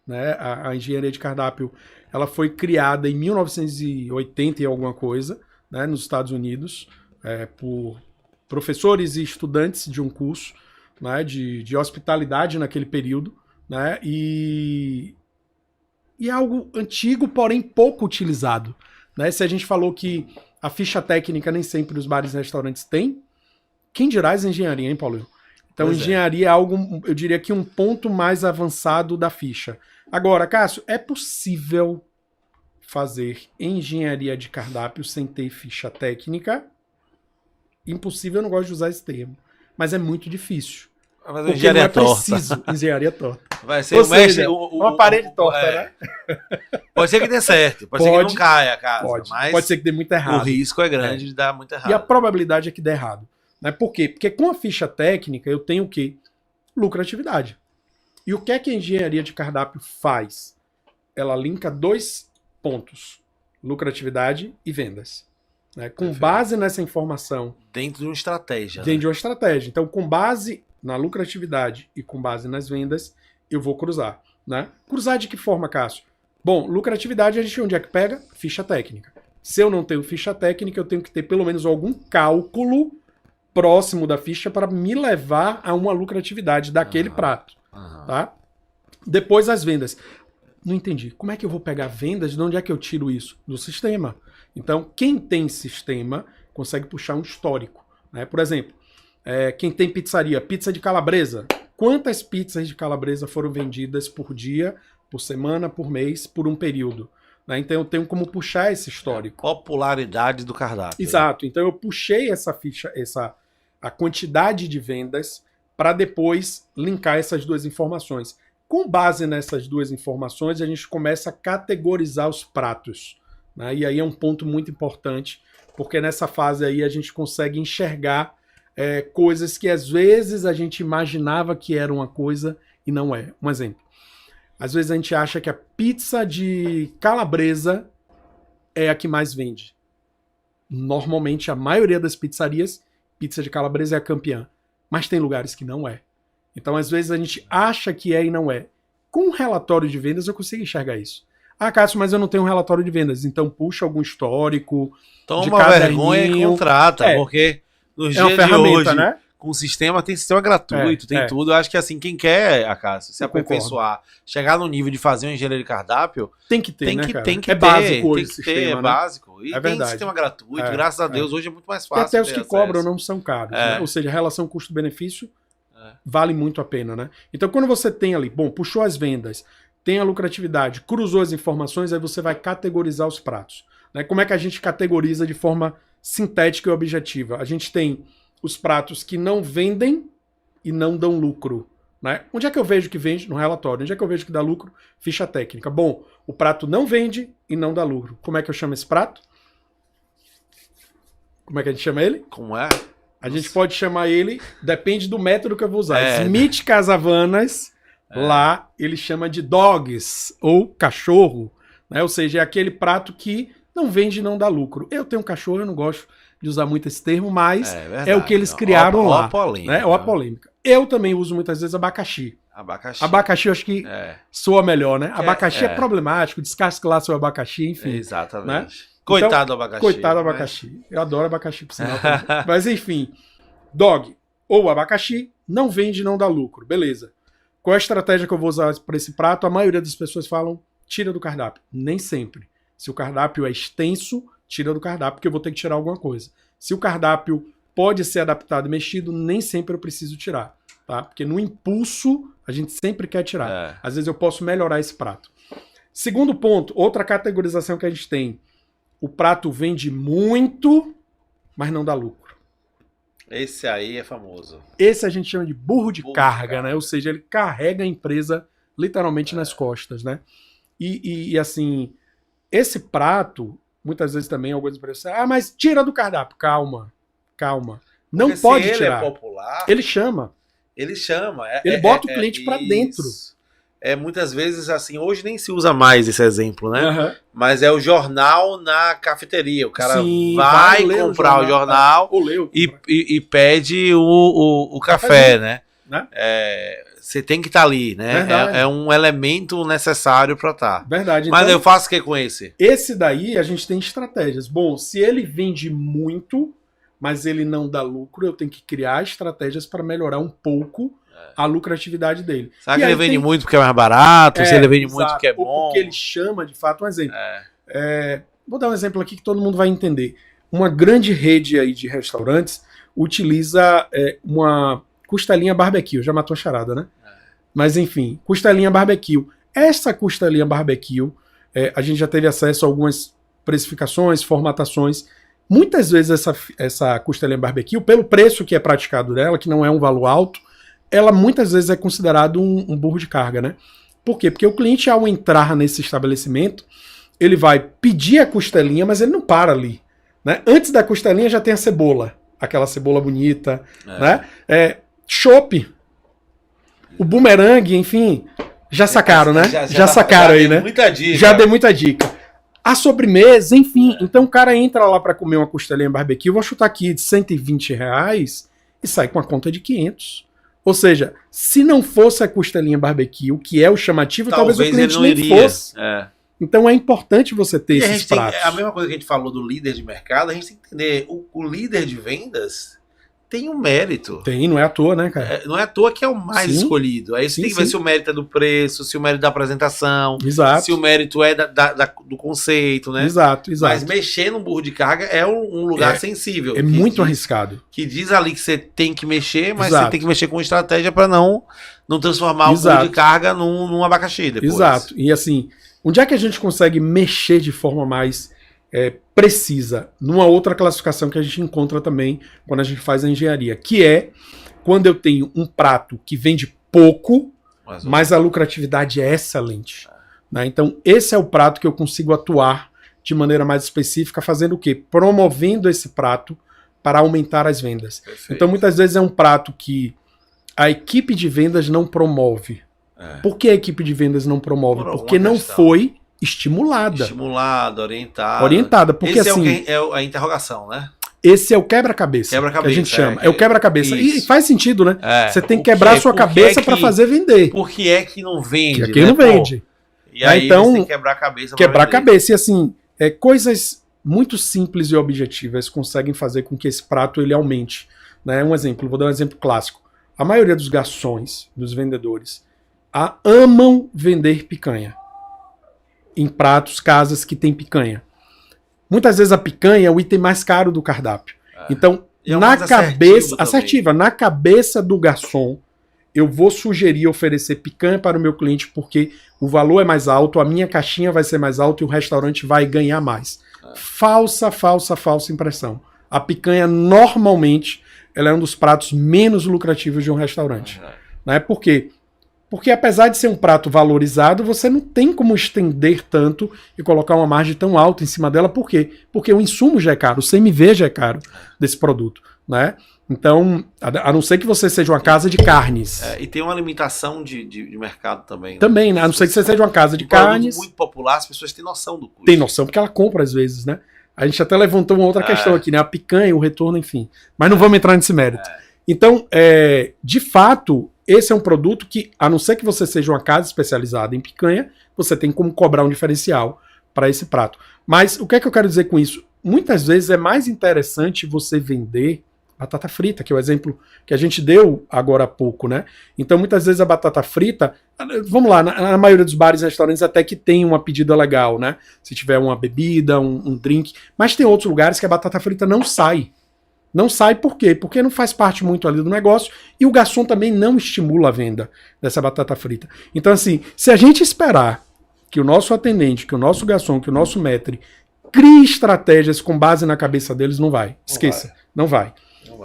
né? A engenharia de cardápio ela foi criada em 1980 e alguma coisa, né, nos Estados Unidos, por professores e estudantes de um curso, né, de hospitalidade naquele período, né, e é algo antigo, porém pouco utilizado, né? Se a gente falou que a ficha técnica nem sempre os bares e restaurantes têm, quem dirá as engenharia, hein, Paulo? Então, engenharia é algo, eu diria que um ponto mais avançado da ficha. Agora, Cássio, é possível fazer engenharia de cardápio sem ter ficha técnica? Impossível, eu não gosto de usar esse termo. Mas é muito difícil. Mas porque engenharia não é torta. preciso engenharia torta. Vai ser Ou seja, uma uma parede torta, né? Pode ser que dê certo, pode ser que não caia a casa, mas pode ser que dê muito errado. o risco é grande de dar muito errado. E a probabilidade é que dê errado. Né? Por quê? Porque com a ficha técnica eu tenho o quê? Lucratividade. E o que é que a engenharia de cardápio faz? Ela linka dois pontos: lucratividade e vendas. Né? Com Perfeito. base nessa informação. Dentro de uma estratégia. Dentro de uma estratégia. Então, com base na lucratividade e com base nas vendas, eu vou cruzar. Né? Cruzar de que forma, Cássio? Bom, lucratividade a gente onde é que pega? Ficha técnica. Se eu não tenho ficha técnica, eu tenho que ter pelo menos algum cálculo próximo da ficha para me levar a uma lucratividade daquele prato. Tá? Depois as vendas. Não entendi. Como é que eu vou pegar vendas? De onde é que eu tiro isso? Do sistema. Então, quem tem sistema consegue puxar um histórico. Né? Por exemplo, quem tem pizzaria, pizza de calabresa. Quantas pizzas de calabresa foram vendidas por dia, por semana, por mês, por um período? Né? Então eu tenho como puxar esse histórico. Popularidade do cardápio. Exato. Então eu puxei essa ficha, a quantidade de vendas para depois linkar essas duas informações. Com base nessas duas informações, a gente começa a categorizar os pratos. Né? E aí é um ponto muito importante, porque nessa fase aí a gente consegue enxergar coisas que às vezes a gente imaginava que era uma coisa e não é. Um exemplo. Às vezes a gente acha que a pizza de calabresa é a que mais vende. Normalmente, a maioria das pizzarias, pizza de calabresa é a campeã. Mas tem lugares que não é. Então, às vezes, a gente acha que é e não é. Com um relatório de vendas, eu consigo enxergar isso. Ah, Cássio, mas eu não tenho um relatório de vendas. Então, puxa algum histórico. Toma vergonha e contrata, porque nos dias de hoje, né? Com sistema gratuito, tem tudo. Eu acho que assim, quem quer, Cássio, se aperfeiçoar, chegar no nível de fazer uma engenharia de cardápio, tem que ter, tem que é ter, básico hoje tem que ter, é básico. E tem sistema gratuito, graças a Deus, hoje é muito mais fácil. E até os que cobram não são caros, né? Ou seja, a relação custo-benefício vale muito a pena, né? Então, quando você tem ali, puxou as vendas, tem a lucratividade, cruzou as informações, aí você vai categorizar os pratos. Né? Como é que a gente categoriza de forma sintética e objetiva? A gente tem os pratos que não vendem e não dão lucro. Né? Onde é que eu vejo que vende? No relatório. Onde é que eu vejo que dá lucro? Ficha técnica. Bom, o prato não vende e não dá lucro. Como é que eu chamo esse prato? Como é que a gente chama ele? Como é? A gente pode chamar ele, depende do método que eu vou usar. Smith Casavanas, lá ele chama de dogs, ou cachorro. Né? Ou seja, é aquele prato que não vende e não dá lucro. Eu tenho um cachorro, eu não gosto de usar muito esse termo, mas é o que eles criaram lá. Né? Ou a polêmica. Eu também uso muitas vezes abacaxi. Abacaxi eu acho que soa melhor, né? Abacaxi é problemático, descasque lá seu abacaxi, enfim. Exatamente. Né? Coitado do abacaxi. Coitado do abacaxi. Eu adoro abacaxi, por sinal. Mas enfim, dog ou abacaxi não vende, não dá lucro. Beleza. Qual é a estratégia que eu vou usar para esse prato? A maioria das pessoas falam, tira do cardápio. Nem sempre. Se o cardápio é extenso, tira do cardápio, porque eu vou ter que tirar alguma coisa. Se o cardápio pode ser adaptado e mexido, nem sempre eu preciso tirar. Tá? Porque no impulso, a gente sempre quer tirar. Às vezes eu posso melhorar esse prato. Segundo ponto, outra categorização que a gente tem. O prato vende muito, mas não dá lucro. Esse aí é famoso. Esse a gente chama de burro de carga, né? Ou seja, ele carrega a empresa literalmente nas costas, né? E assim, esse prato, muitas vezes também algumas empresas dizem, mas tira do cardápio. Calma. Não Porque pode se tirar. Ele é popular. Ele chama. Ele bota o cliente pra dentro. Muitas vezes, assim, hoje nem se usa mais esse exemplo, né? Uhum. Mas é o jornal na cafeteria. O cara Sim, vai comprar o jornal e pede o café, né? Você tem que estar ali, né? É um elemento necessário para estar. Verdade. Mas então, eu faço o que com esse? Esse daí a gente tem estratégias. Bom, se ele vende muito, mas ele não dá lucro, eu tenho que criar estratégias para melhorar um pouco a lucratividade dele. Será que ele vende muito porque é mais barato? Se ele vende muito porque é bom? Ou porque ele chama, de fato, um exemplo. Vou dar um exemplo aqui que todo mundo vai entender. Uma grande rede aí de restaurantes utiliza uma costelinha barbecue. Já matou a charada, né? Mas enfim, costelinha barbecue. Essa costelinha barbecue, a gente já teve acesso a algumas precificações, formatações. Muitas vezes essa costelinha barbecue, pelo preço que é praticado dela, que não é um valor alto, ela muitas vezes é considerado um burro de carga, né? Por quê? Porque o cliente, ao entrar nesse estabelecimento, ele vai pedir a costelinha, mas ele não para ali, né? Antes da costelinha já tem a cebola, aquela cebola bonita, né? Chopp, o bumerangue, enfim, já sacaram, né? Já sacaram aí, né? Muita dica. Já dei muita dica. A sobremesa, enfim. Então o cara entra lá para comer uma costelinha barbecue, vou chutar aqui de R$120 e sai com a conta de 500. Ou seja, se não fosse a costelinha barbecue, que é o chamativo, talvez o cliente nem fosse. Então é importante você ter esses pratos. A mesma coisa que a gente falou do líder de mercado, a gente tem que entender, o líder de vendas tem um mérito. Tem, não é à toa, né, cara? Não é à toa que é o mais escolhido. Aí você tem que ver se o mérito é do preço, se o mérito é da apresentação, se o mérito é do conceito, né? Exato. Mas mexer no burro de carga é um lugar sensível. É muito arriscado. Que diz ali que você tem que mexer, mas você tem que mexer com estratégia para não transformar o burro de carga num abacaxi depois. Exato. E assim, onde é que a gente consegue mexer de forma mais precisa? Numa outra classificação que a gente encontra também quando a gente faz a engenharia, que é quando eu tenho um prato que vende pouco, mas a lucratividade é excelente. Né? Então, esse é o prato que eu consigo atuar de maneira mais específica, fazendo o quê? Promovendo esse prato para aumentar as vendas. Perfeito. Então, muitas vezes é um prato que a equipe de vendas não promove. Por que a equipe de vendas não promove? Porque não foi estimulada, orientada, porque esse assim é a interrogação, né? Esse é o quebra-cabeça que a gente chama. É o quebra-cabeça. E faz sentido, né? Você tem que quebrar a sua cabeça para fazer vender. Por que é que não vende? Porque não vende. E aí então, você tem que quebrar a cabeça. Quebrar a cabeça. E assim, coisas muito simples e objetivas conseguem fazer com que esse prato ele aumente. Né? Um exemplo, vou dar um exemplo clássico. A maioria dos garçons, dos vendedores, amam vender picanha. Em pratos, casas que tem picanha. Muitas vezes a picanha é o item mais caro do cardápio. Então, na cabeça, assertiva, na cabeça do garçom, eu vou sugerir oferecer picanha para o meu cliente porque o valor é mais alto, a minha caixinha vai ser mais alta e o restaurante vai ganhar mais. Falsa impressão. A picanha, normalmente, ela é um dos pratos menos lucrativos de um restaurante. Né? Por quê? Porque apesar de ser um prato valorizado, você não tem como estender tanto e colocar uma margem tão alta em cima dela. Por quê? Porque o insumo já é caro, o CMV já é caro desse produto. Né? Então, a não ser que você seja uma casa de carnes. E tem uma limitação de mercado também. Né? Também, né? A não ser que você seja uma casa de carnes. Muito popular, as pessoas têm noção do custo. Tem noção, porque ela compra às vezes, né? A gente até levantou uma outra questão aqui, né? A picanha, o retorno, enfim. Mas não vamos entrar nesse mérito. Então, de fato, esse é um produto que, a não ser que você seja uma casa especializada em picanha, você tem como cobrar um diferencial para esse prato. Mas o que é que eu quero dizer com isso? Muitas vezes é mais interessante você vender batata frita, que é o exemplo que a gente deu agora há pouco, né? Então, muitas vezes a batata frita, vamos lá, na maioria dos bares e restaurantes até que tem uma pedida legal, né? Se tiver uma bebida, um drink, mas tem outros lugares que a batata frita não sai. Não sai por quê? Porque não faz parte muito ali do negócio e o garçom também não estimula a venda dessa batata frita. Então, assim, se a gente esperar que o nosso atendente, que o nosso garçom, que o nosso maître crie estratégias com base na cabeça deles, não vai. Esqueça, não vai.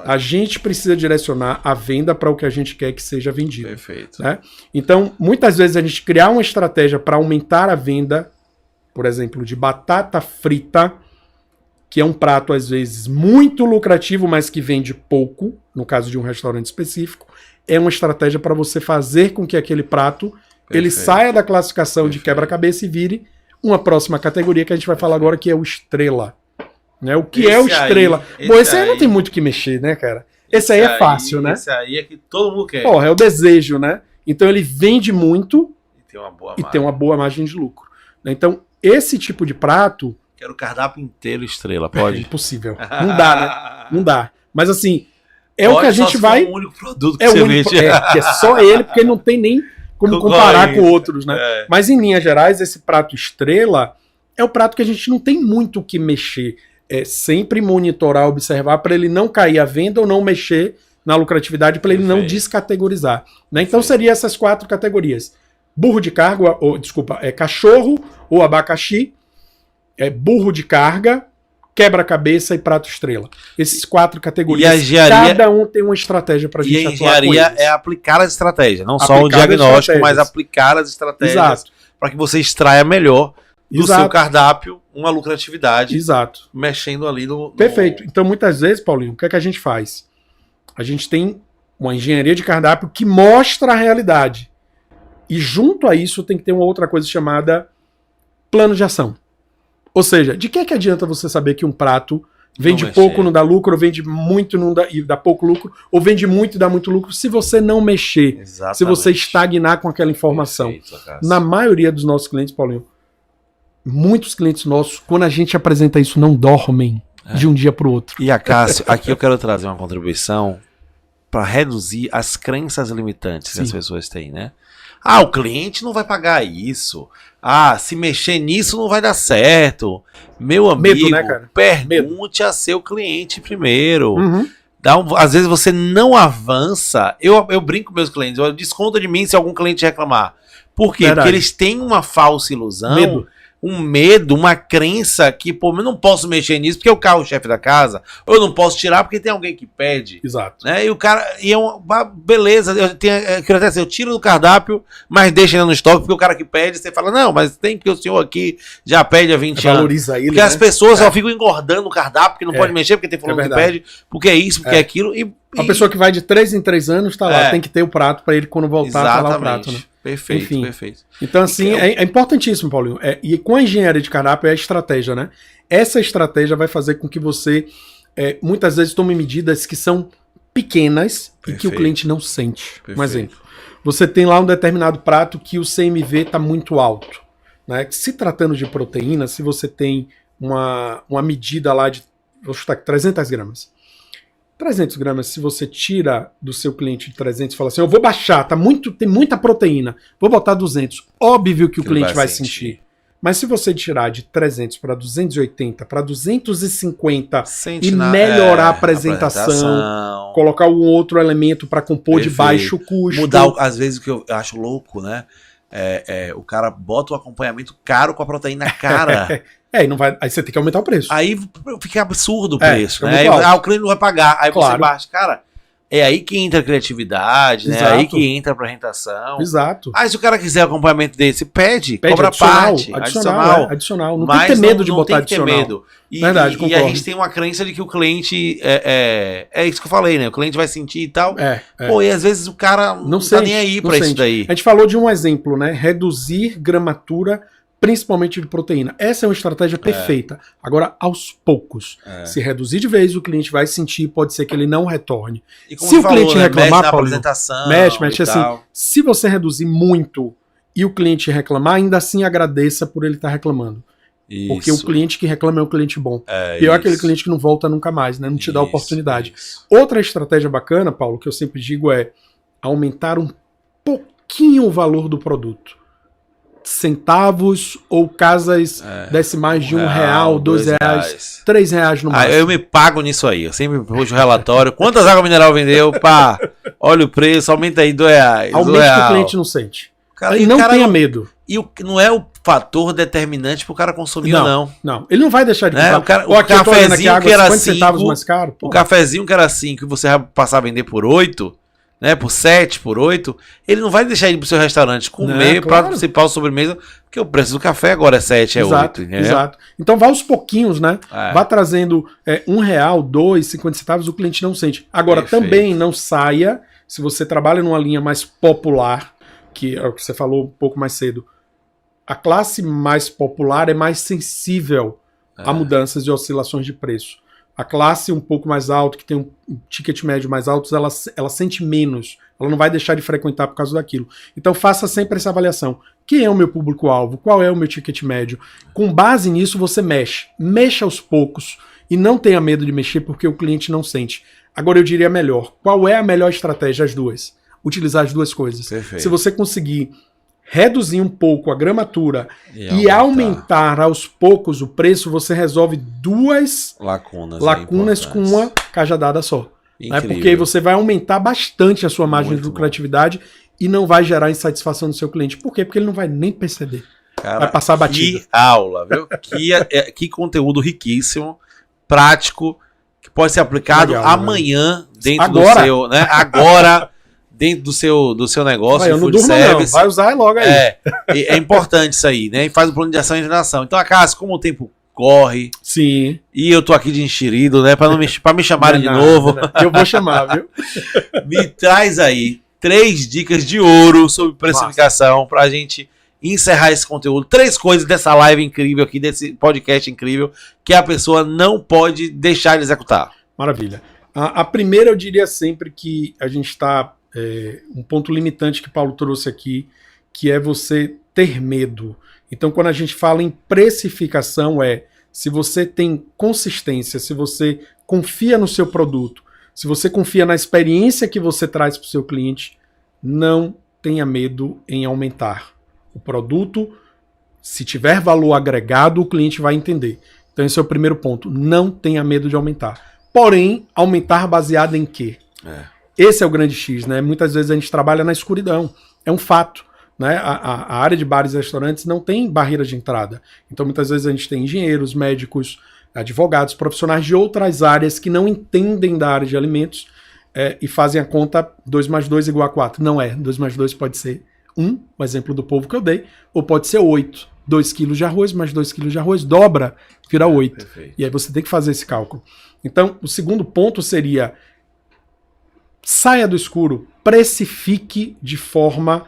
A gente precisa direcionar a venda para o que a gente quer que seja vendido. Perfeito. Né? Então, muitas vezes a gente criar uma estratégia para aumentar a venda, por exemplo, de batata frita, que é um prato, às vezes, muito lucrativo, mas que vende pouco, no caso de um restaurante específico, é uma estratégia para você fazer com que aquele prato ele saia da classificação de quebra-cabeça e vire uma próxima categoria que a gente vai falar agora, que é o estrela. Né? O que é o estrela? Bom, esse aí não tem muito o que mexer, né, cara? Esse aí é fácil, né? Esse aí é que todo mundo quer. Porra, é o desejo, né? Então ele vende muito e tem uma boa margem de lucro. Então, esse tipo de prato... Quero o cardápio inteiro estrela, pode? É impossível. Não dá, né? Não dá. Mas assim, é o que a gente vai... É o único produto que você vende. Que é só ele, porque não tem nem como comparar com outros, né? É. Mas em linhas gerais, esse prato estrela é o prato que a gente não tem muito o que mexer. É sempre monitorar, observar para ele não cair à venda ou não mexer na lucratividade, para ele não descategorizar. Né? Então seriam essas 4 categorias. Burro de carga, cachorro ou abacaxi, burro de carga, quebra-cabeça e prato estrela. Esses 4 categorias. E a engenharia, cada um tem uma estratégia para a gente atuar com eles. E a engenharia é aplicar as estratégias, não só o diagnóstico, mas aplicar as estratégias para que você extraia melhor do seu cardápio uma lucratividade. Exato. Mexendo ali no... Perfeito. Então, muitas vezes, Paulinho, o que é que a gente faz? A gente tem uma engenharia de cardápio que mostra a realidade. E junto a isso tem que ter uma outra coisa chamada plano de ação. Ou seja, de que adianta você saber que um prato vende pouco, não dá lucro, ou vende muito e dá pouco lucro, ou vende muito e dá muito lucro, se você não mexer, se você estagnar com aquela informação. Perfeito, na maioria dos nossos clientes, Paulinho, muitos clientes nossos, quando a gente apresenta isso, não dormem de um dia para o outro. E a Cássio, aqui eu quero trazer uma contribuição para reduzir as crenças limitantes que as pessoas têm, né? Ah, o cliente não vai pagar isso. Ah, se mexer nisso não vai dar certo. Meu amigo, medo, né, cara? Pergunte a seu cliente primeiro. Às vezes você não avança. Eu brinco com meus clientes, eu desconto de mim se algum cliente reclamar. Por quê? Porque eles têm uma falsa ilusão. Um medo, uma crença que, pô, eu não posso mexer nisso porque é o carro-chefe da casa, ou eu não posso tirar porque tem alguém que pede. Exato. Né? E o cara, beleza, eu tiro do cardápio, mas deixa ainda no estoque, porque o cara que pede, você fala, não, mas tem que o senhor aqui já pede há 20 anos. Valoriza ele, porque as pessoas só ficam engordando o cardápio, porque não pode mexer, porque tem fulano que pede, porque é isso, porque é aquilo. A pessoa que vai de 3 em 3 anos tá lá, tem que ter o prato para ele quando voltar, tá lá o prato, né? Perfeito, enfim. Perfeito. Então, assim, é importantíssimo, Paulinho. E com a engenharia de cardápio é a estratégia, né? Essa estratégia vai fazer com que você, muitas vezes, tome medidas que são pequenas e que o cliente não sente. Um exemplo. Você tem lá um determinado prato que o CMV está muito alto. Né? Se tratando de proteína, se você tem uma medida lá de, vou chutar aqui, 300 gramas. 300 gramas, se você tira do seu cliente de 300 e fala assim, eu vou baixar, tem muita proteína, vou botar 200. Óbvio que o cliente vai sentir. Mas se você tirar de 300 para 280, para 250 e melhorar a apresentação, colocar um outro elemento para compor de baixo custo. Mudar, às vezes, o que eu acho louco, né? O cara bota o acompanhamento caro com a proteína cara. Aí você tem que aumentar o preço. Aí fica absurdo o preço, né? O cliente não vai pagar. Aí você baixa. Cara, é aí que entra a criatividade, né? É aí que entra a apresentação. Exato. Aí se o cara quiser acompanhamento desse, pede cobra parte. Adicional. Não tem que ter medo de botar adicional. Não tem que ter medo. Verdade, concordo. E a gente tem uma crença de que o cliente... É isso que eu falei, né? O cliente vai sentir e tal. Pô, e às vezes o cara não tá nem aí pra isso daí. A gente falou de um exemplo, né? Reduzir gramatura, principalmente de proteína. Essa é uma estratégia perfeita. Agora, aos poucos. Se reduzir de vez, o cliente vai sentir, pode ser que ele não retorne. Se o cliente reclamar, Paulo, mexe assim, se você reduzir muito e o cliente reclamar, ainda assim agradeça por ele estar reclamando. Porque o cliente que reclama é um cliente bom. É Pior é isso. aquele cliente que não volta nunca mais, né? Não te dá Isso, oportunidade. isso. Outra estratégia bacana, Paulo, que eu sempre digo é aumentar um pouquinho o valor do produto. Centavos ou casas decimais de R$1, R$2, R$3 no máximo. Eu me pago nisso aí. Eu sempre puxo o relatório. Quantas águas mineral vendeu? Pá, olha o preço, aumenta aí R$2. Aumente que o cliente não sente. Cara, E não tenha medo. E não é o fator determinante pro cara consumir ou não. Não, ele não vai deixar de comprar. Ou aqui eu tô olhando aqui, água, que era 50 centavos mais caro. O cafezinho que era 5 e você vai passar a vender por 8, né, por 7, por 8, ele não vai deixar ele pro seu restaurante comer, prato principal, sobremesa, porque o preço do café agora é 7, é 8. Entendeu? Exato. Então vá aos pouquinhos, né? Vá trazendo R$1, 2, 50 centavos, o cliente não sente. Agora, também não saia, se você trabalha numa linha mais popular, que é o que você falou um pouco mais cedo, a classe mais popular é mais sensível a mudanças e oscilações de preço. A classe um pouco mais alta, que tem um ticket médio mais alto, ela sente menos. Ela não vai deixar de frequentar por causa daquilo. Então faça sempre essa avaliação. Quem é o meu público-alvo? Qual é o meu ticket médio? Com base nisso, você mexe. Mexa aos poucos e não tenha medo de mexer porque o cliente não sente. Agora eu diria melhor. Qual é a melhor estratégia? As duas. Utilizar as duas coisas. Perfeito. Se você conseguir reduzir um pouco a gramatura e aumentar aos poucos o preço, você resolve duas lacunas com uma cajadada só. Né? Porque aí você vai aumentar bastante a sua margem de lucratividade e não vai gerar insatisfação no seu cliente. Por quê? Porque ele não vai nem perceber. Cara, vai passar batido. Que aula, viu? Que conteúdo riquíssimo, prático, que pode ser aplicado amanhã dentro do seu... Né? Agora... dentro do seu negócio, eu não durmo não, vai usar logo aí. É importante isso aí, né? E faz o plano de ação e geração. Então, Cássio, como o tempo corre, sim, e eu tô aqui de enxerido, né? Pra me chamarem de novo. Eu vou chamar, viu? Me traz aí 3 dicas de ouro sobre precificação pra gente encerrar esse conteúdo. 3 coisas dessa live incrível aqui, desse podcast incrível, que a pessoa não pode deixar de executar. Maravilha. A primeira eu diria sempre que a gente está... um ponto limitante que Paulo trouxe aqui, que é você ter medo. Então, quando a gente fala em precificação, se você tem consistência, se você confia no seu produto, se você confia na experiência que você traz para o seu cliente, não tenha medo em aumentar. O produto, se tiver valor agregado, o cliente vai entender. Então, esse é o primeiro ponto. Não tenha medo de aumentar. Porém, aumentar baseado em quê? Esse é o grande X, né? Muitas vezes a gente trabalha na escuridão. É um fato, né? A área de bares e restaurantes não tem barreira de entrada. Então, muitas vezes a gente tem engenheiros, médicos, advogados, profissionais de outras áreas que não entendem da área de alimentos e fazem a conta 2 mais 2 igual a 4. Não é. 2 mais 2 pode ser 1, o exemplo do povo que eu dei, ou pode ser 8. 2 quilos de arroz mais 2 quilos de arroz dobra, vira 8. Perfeito. E aí você tem que fazer esse cálculo. Então, o segundo ponto seria... saia do escuro, precifique de forma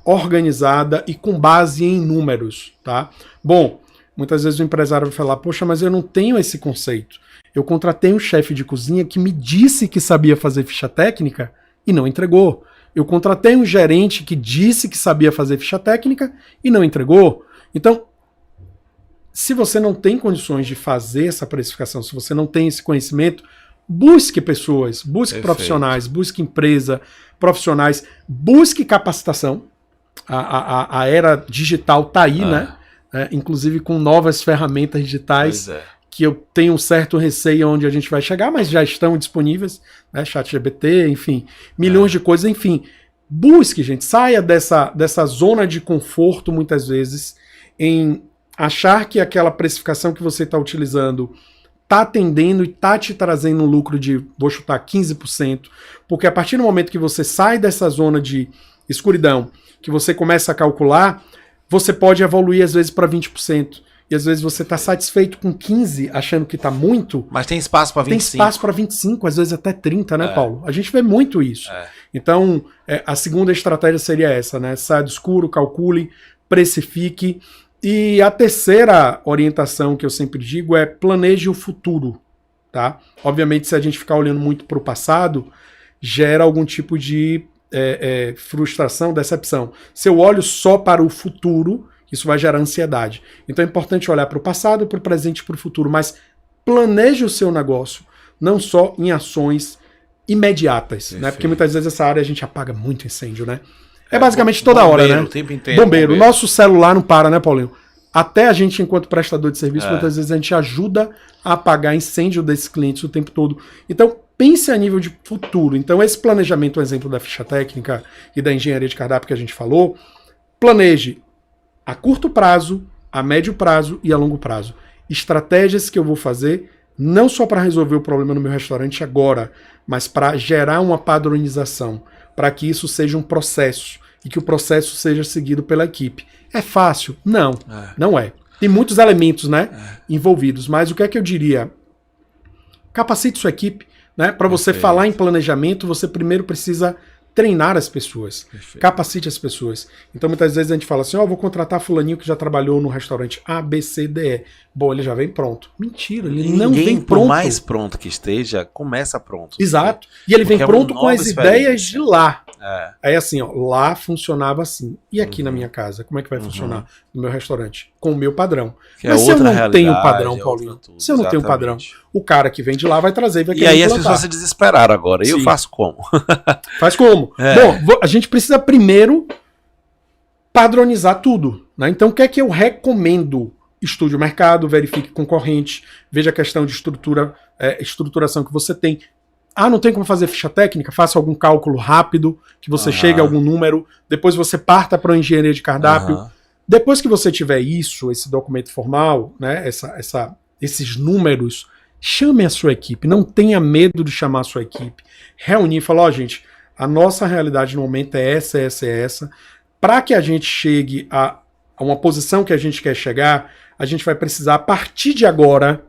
organizada e com base em números, tá? Bom, muitas vezes o empresário vai falar, poxa, mas eu não tenho esse conceito. Eu contratei um chefe de cozinha que me disse que sabia fazer ficha técnica e não entregou. Eu contratei um gerente que disse que sabia fazer ficha técnica e não entregou. Então, se você não tem condições de fazer essa precificação, se você não tem esse conhecimento, busque pessoas, busque profissionais, busque empresa, profissionais, busque capacitação. A era digital tá aí, né? Inclusive com novas ferramentas digitais que eu tenho um certo receio onde a gente vai chegar, mas já estão disponíveis, né? ChatGPT, enfim, milhões de coisas, enfim. Busque, gente, saia dessa zona de conforto, muitas vezes, em achar que aquela precificação que você está utilizando está atendendo e está te trazendo um lucro de, vou chutar, 15%, porque a partir do momento que você sai dessa zona de escuridão, que você começa a calcular, você pode evoluir às vezes para 20%. E às vezes você está satisfeito com 15%, achando que está muito. Mas tem espaço para 25%. Tem espaço para 25%, às vezes até 30%, né, Paulo? A gente vê muito isso. Então, a segunda estratégia seria essa, né? Saia do escuro, calcule, precifique. E a terceira orientação que eu sempre digo é planeje o futuro, tá? Obviamente, se a gente ficar olhando muito para o passado, gera algum tipo de frustração, decepção. Se eu olho só para o futuro, Isso vai gerar ansiedade. Então é importante olhar para o passado, para o presente e para o futuro, mas planeje o seu negócio, não só em ações imediatas, né? Porque muitas vezes essa área a gente apaga muito incêndio, né? É basicamente toda hora, né? O tempo inteiro. Bombeiro. Nosso celular não para, né, Paulinho? Até a gente, enquanto prestador de serviço, muitas vezes a gente ajuda a apagar incêndio desses clientes o tempo todo. Então, pense a nível de futuro. Então, esse planejamento, o exemplo da ficha técnica e da engenharia de cardápio que a gente falou, planeje a curto prazo, a médio prazo e a longo prazo. Estratégias que eu vou fazer não só para resolver o problema no meu restaurante agora, mas para gerar uma padronização, para que isso seja um processo e que o processo seja seguido pela equipe. É fácil? Não, não é. Tem muitos elementos, né, envolvidos, mas o que é que eu diria? Capacite sua equipe, né? Para você falar em planejamento, você primeiro precisa treinar as pessoas. Perfeito. Capacite as pessoas. Então, muitas vezes a gente fala assim, vou contratar fulaninho que já trabalhou no restaurante A, B, C, D, E. Bom, ele já vem pronto. Mentira, ele não vem pronto. Por mais pronto que esteja, começa pronto. Exato. E ele vem pronto com as ideias de lá. Aí assim, lá funcionava assim. E aqui na minha casa, como é que vai funcionar no meu restaurante? Com o meu padrão. Mas se eu não tenho padrão, Paulinho, se eu não tenho padrão, o cara que vem de lá vai trazer e vai querer implantar. E aí as pessoas se desesperaram agora. E eu faço como? Faz como? Bom, a gente precisa primeiro padronizar tudo, né? Então o que é que eu recomendo? Estude o mercado, verifique concorrente, veja a questão de estruturação que você tem. Não tem como fazer ficha técnica? Faça algum cálculo rápido, que você chegue a algum número, depois você parta para a engenharia de cardápio. Depois que você tiver isso, esse documento formal, né, esses números, chame a sua equipe, não tenha medo de chamar a sua equipe. Reunir e falar, gente, a nossa realidade no momento é essa. Para que a gente chegue a uma posição que a gente quer chegar, a gente vai precisar, a partir de agora,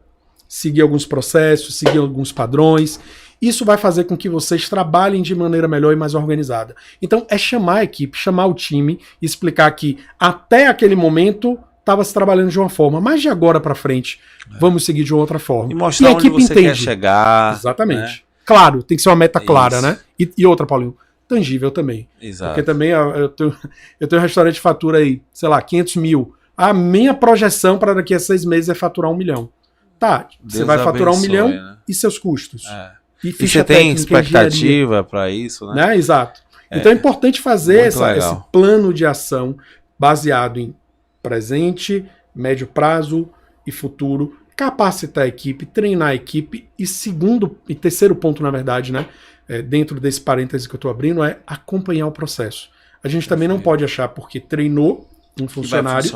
seguir alguns processos, seguir alguns padrões. Isso vai fazer com que vocês trabalhem de maneira melhor e mais organizada. Então, é chamar a equipe, chamar o time e explicar que até aquele momento estava se trabalhando de uma forma, mas de agora para frente vamos seguir de outra forma. E mostrar onde você quer chegar. Exatamente. Né? Claro, tem que ser uma meta clara, né? E outra, Paulinho, tangível também. Exato. Porque também eu tenho um restaurante de fatura aí, sei lá, 500 mil. A minha projeção para daqui a 6 meses é faturar 1 milhão. Tá, você vai faturar 1 milhão, né? E seus custos? E você tem expectativa para isso, né? Exato. Então é importante fazer esse plano de ação baseado em presente, médio prazo e futuro, capacitar a equipe, treinar a equipe e terceiro ponto, na verdade, né? Dentro desse parêntese que eu estou abrindo, é acompanhar o processo. A gente também não pode achar porque treinou um funcionário,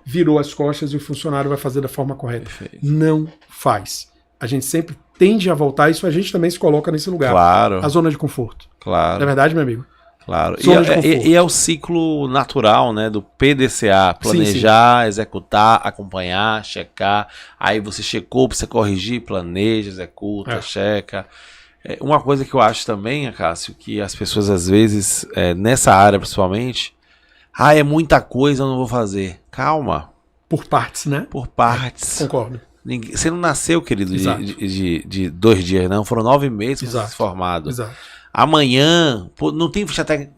virou as costas e o funcionário vai fazer da forma correta. Perfeito. Não faz. A gente sempre tende a voltar, isso a gente também se coloca nesse lugar. Claro. A zona de conforto. Claro. Não é verdade, meu amigo? Claro. E é o ciclo natural, né, do PDCA. Planejar, executar, acompanhar, checar. Aí você checou, precisa corrigir, planeja, executa, checa. Uma coisa que eu acho também, Cássio, que as pessoas às vezes, nessa área principalmente, é muita coisa, eu não vou fazer. Calma. Por partes, né? Por partes. Concordo. Você não nasceu, querido, de 2 dias, não. Foram 9 meses para ser formado. Exato. Amanhã, não tem ficha técnica.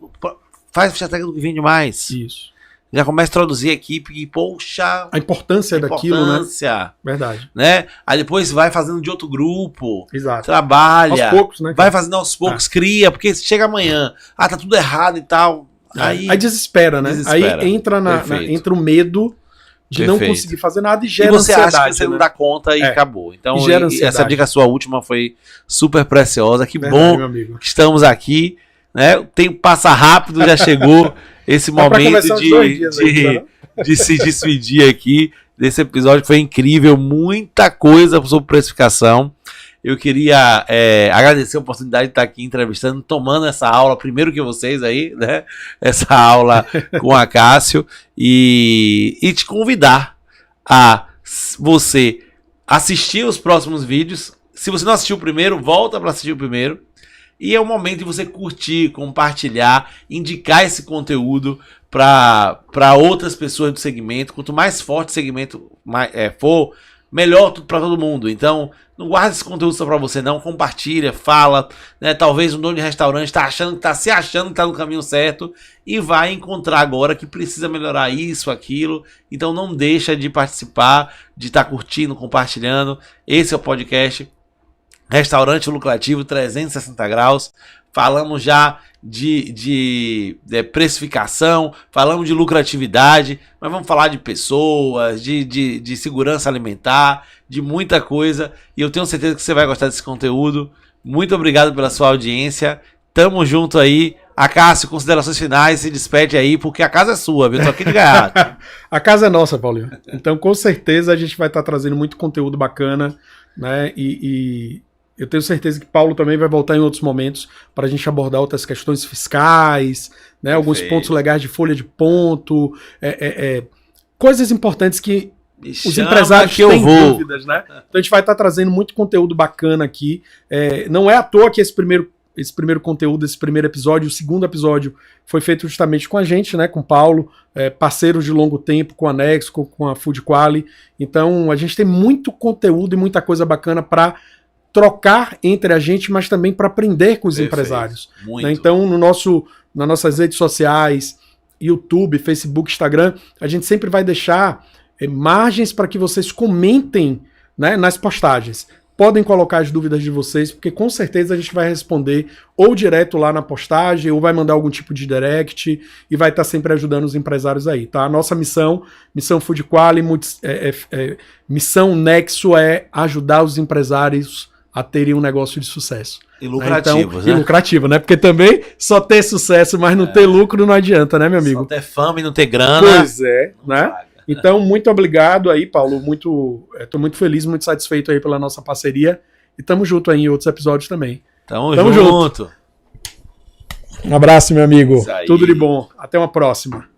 Faz ficha técnica do que vende mais. Isso. Já começa a introduzir a equipe e, poxa... A importância daquilo, né? Verdade. Né? Aí depois vai fazendo de outro grupo. Exato. Trabalha. Aos poucos, né? Vai fazendo aos poucos, cria. Porque chega amanhã, tá tudo errado e tal. Aí desespera, né? Aí entra o medo de não conseguir fazer nada e gera ansiedade. E você acha que você não dá conta e acabou. Então, essa dica sua última foi super preciosa. Que bom que estamos aqui. Né? O tempo passa rápido, já chegou esse momento de se despedir aqui desse episódio que foi incrível. Muita coisa sobre precificação. Eu queria agradecer a oportunidade de estar aqui entrevistando, tomando essa aula, primeiro que vocês aí, né? Essa aula com a Cássio e te convidar a você assistir os próximos vídeos. Se você não assistiu o primeiro, volta para assistir o primeiro. E é o momento de você curtir, compartilhar, indicar esse conteúdo para outras pessoas do segmento. Quanto mais forte o segmento for, melhor tudo para todo mundo. Então, não guarda esse conteúdo só para você não, compartilha, fala, né? Talvez um dono de restaurante tá se achando que tá no caminho certo e vai encontrar agora que precisa melhorar isso, aquilo. Então não deixa de participar, de estar curtindo, compartilhando. Esse é o podcast Restaurante Lucrativo 360 graus. Falamos já de precificação, falamos de lucratividade, mas vamos falar de pessoas, de segurança alimentar, de muita coisa. E eu tenho certeza que você vai gostar desse conteúdo. Muito obrigado pela sua audiência. Tamo junto aí. Acácio, considerações finais, se despede aí, porque a casa é sua, viu? Tô aqui de gaiato. A casa é nossa, Paulinho. Então, com certeza, a gente vai estar trazendo muito conteúdo bacana, né? E eu tenho certeza que Paulo também vai voltar em outros momentos para a gente abordar outras questões fiscais, né? Alguns pontos legais de folha de ponto, coisas importantes que os empresários têm dúvidas, né? Então a gente vai estar trazendo muito conteúdo bacana aqui. Não é à toa que esse primeiro conteúdo, esse primeiro episódio, o segundo episódio foi feito justamente com a gente, né? Com o Paulo, parceiros de longo tempo, com a Nexco, com a Food Quali. Então a gente tem muito conteúdo e muita coisa bacana para trocar entre a gente, mas também para aprender com os empresários. Né? Então, nas nossas redes sociais, YouTube, Facebook, Instagram, a gente sempre vai deixar margens para que vocês comentem, né, nas postagens. Podem colocar as dúvidas de vocês, porque com certeza a gente vai responder ou direto lá na postagem, ou vai mandar algum tipo de direct, e vai estar sempre ajudando os empresários aí, tá? A nossa missão Food Quali, missão Nexo é ajudar os empresários a terem um negócio de sucesso. E lucrativo, então, né? E lucrativo, né? Porque também só ter sucesso, mas não ter lucro não adianta, né, meu amigo? Só ter fama e não ter grana. Pois é, né? Então, muito obrigado aí, Paulo. Tô muito feliz, muito satisfeito aí pela nossa parceria. E tamo junto aí em outros episódios também. Tamo junto. Um abraço, meu amigo. Tudo de bom. Até uma próxima.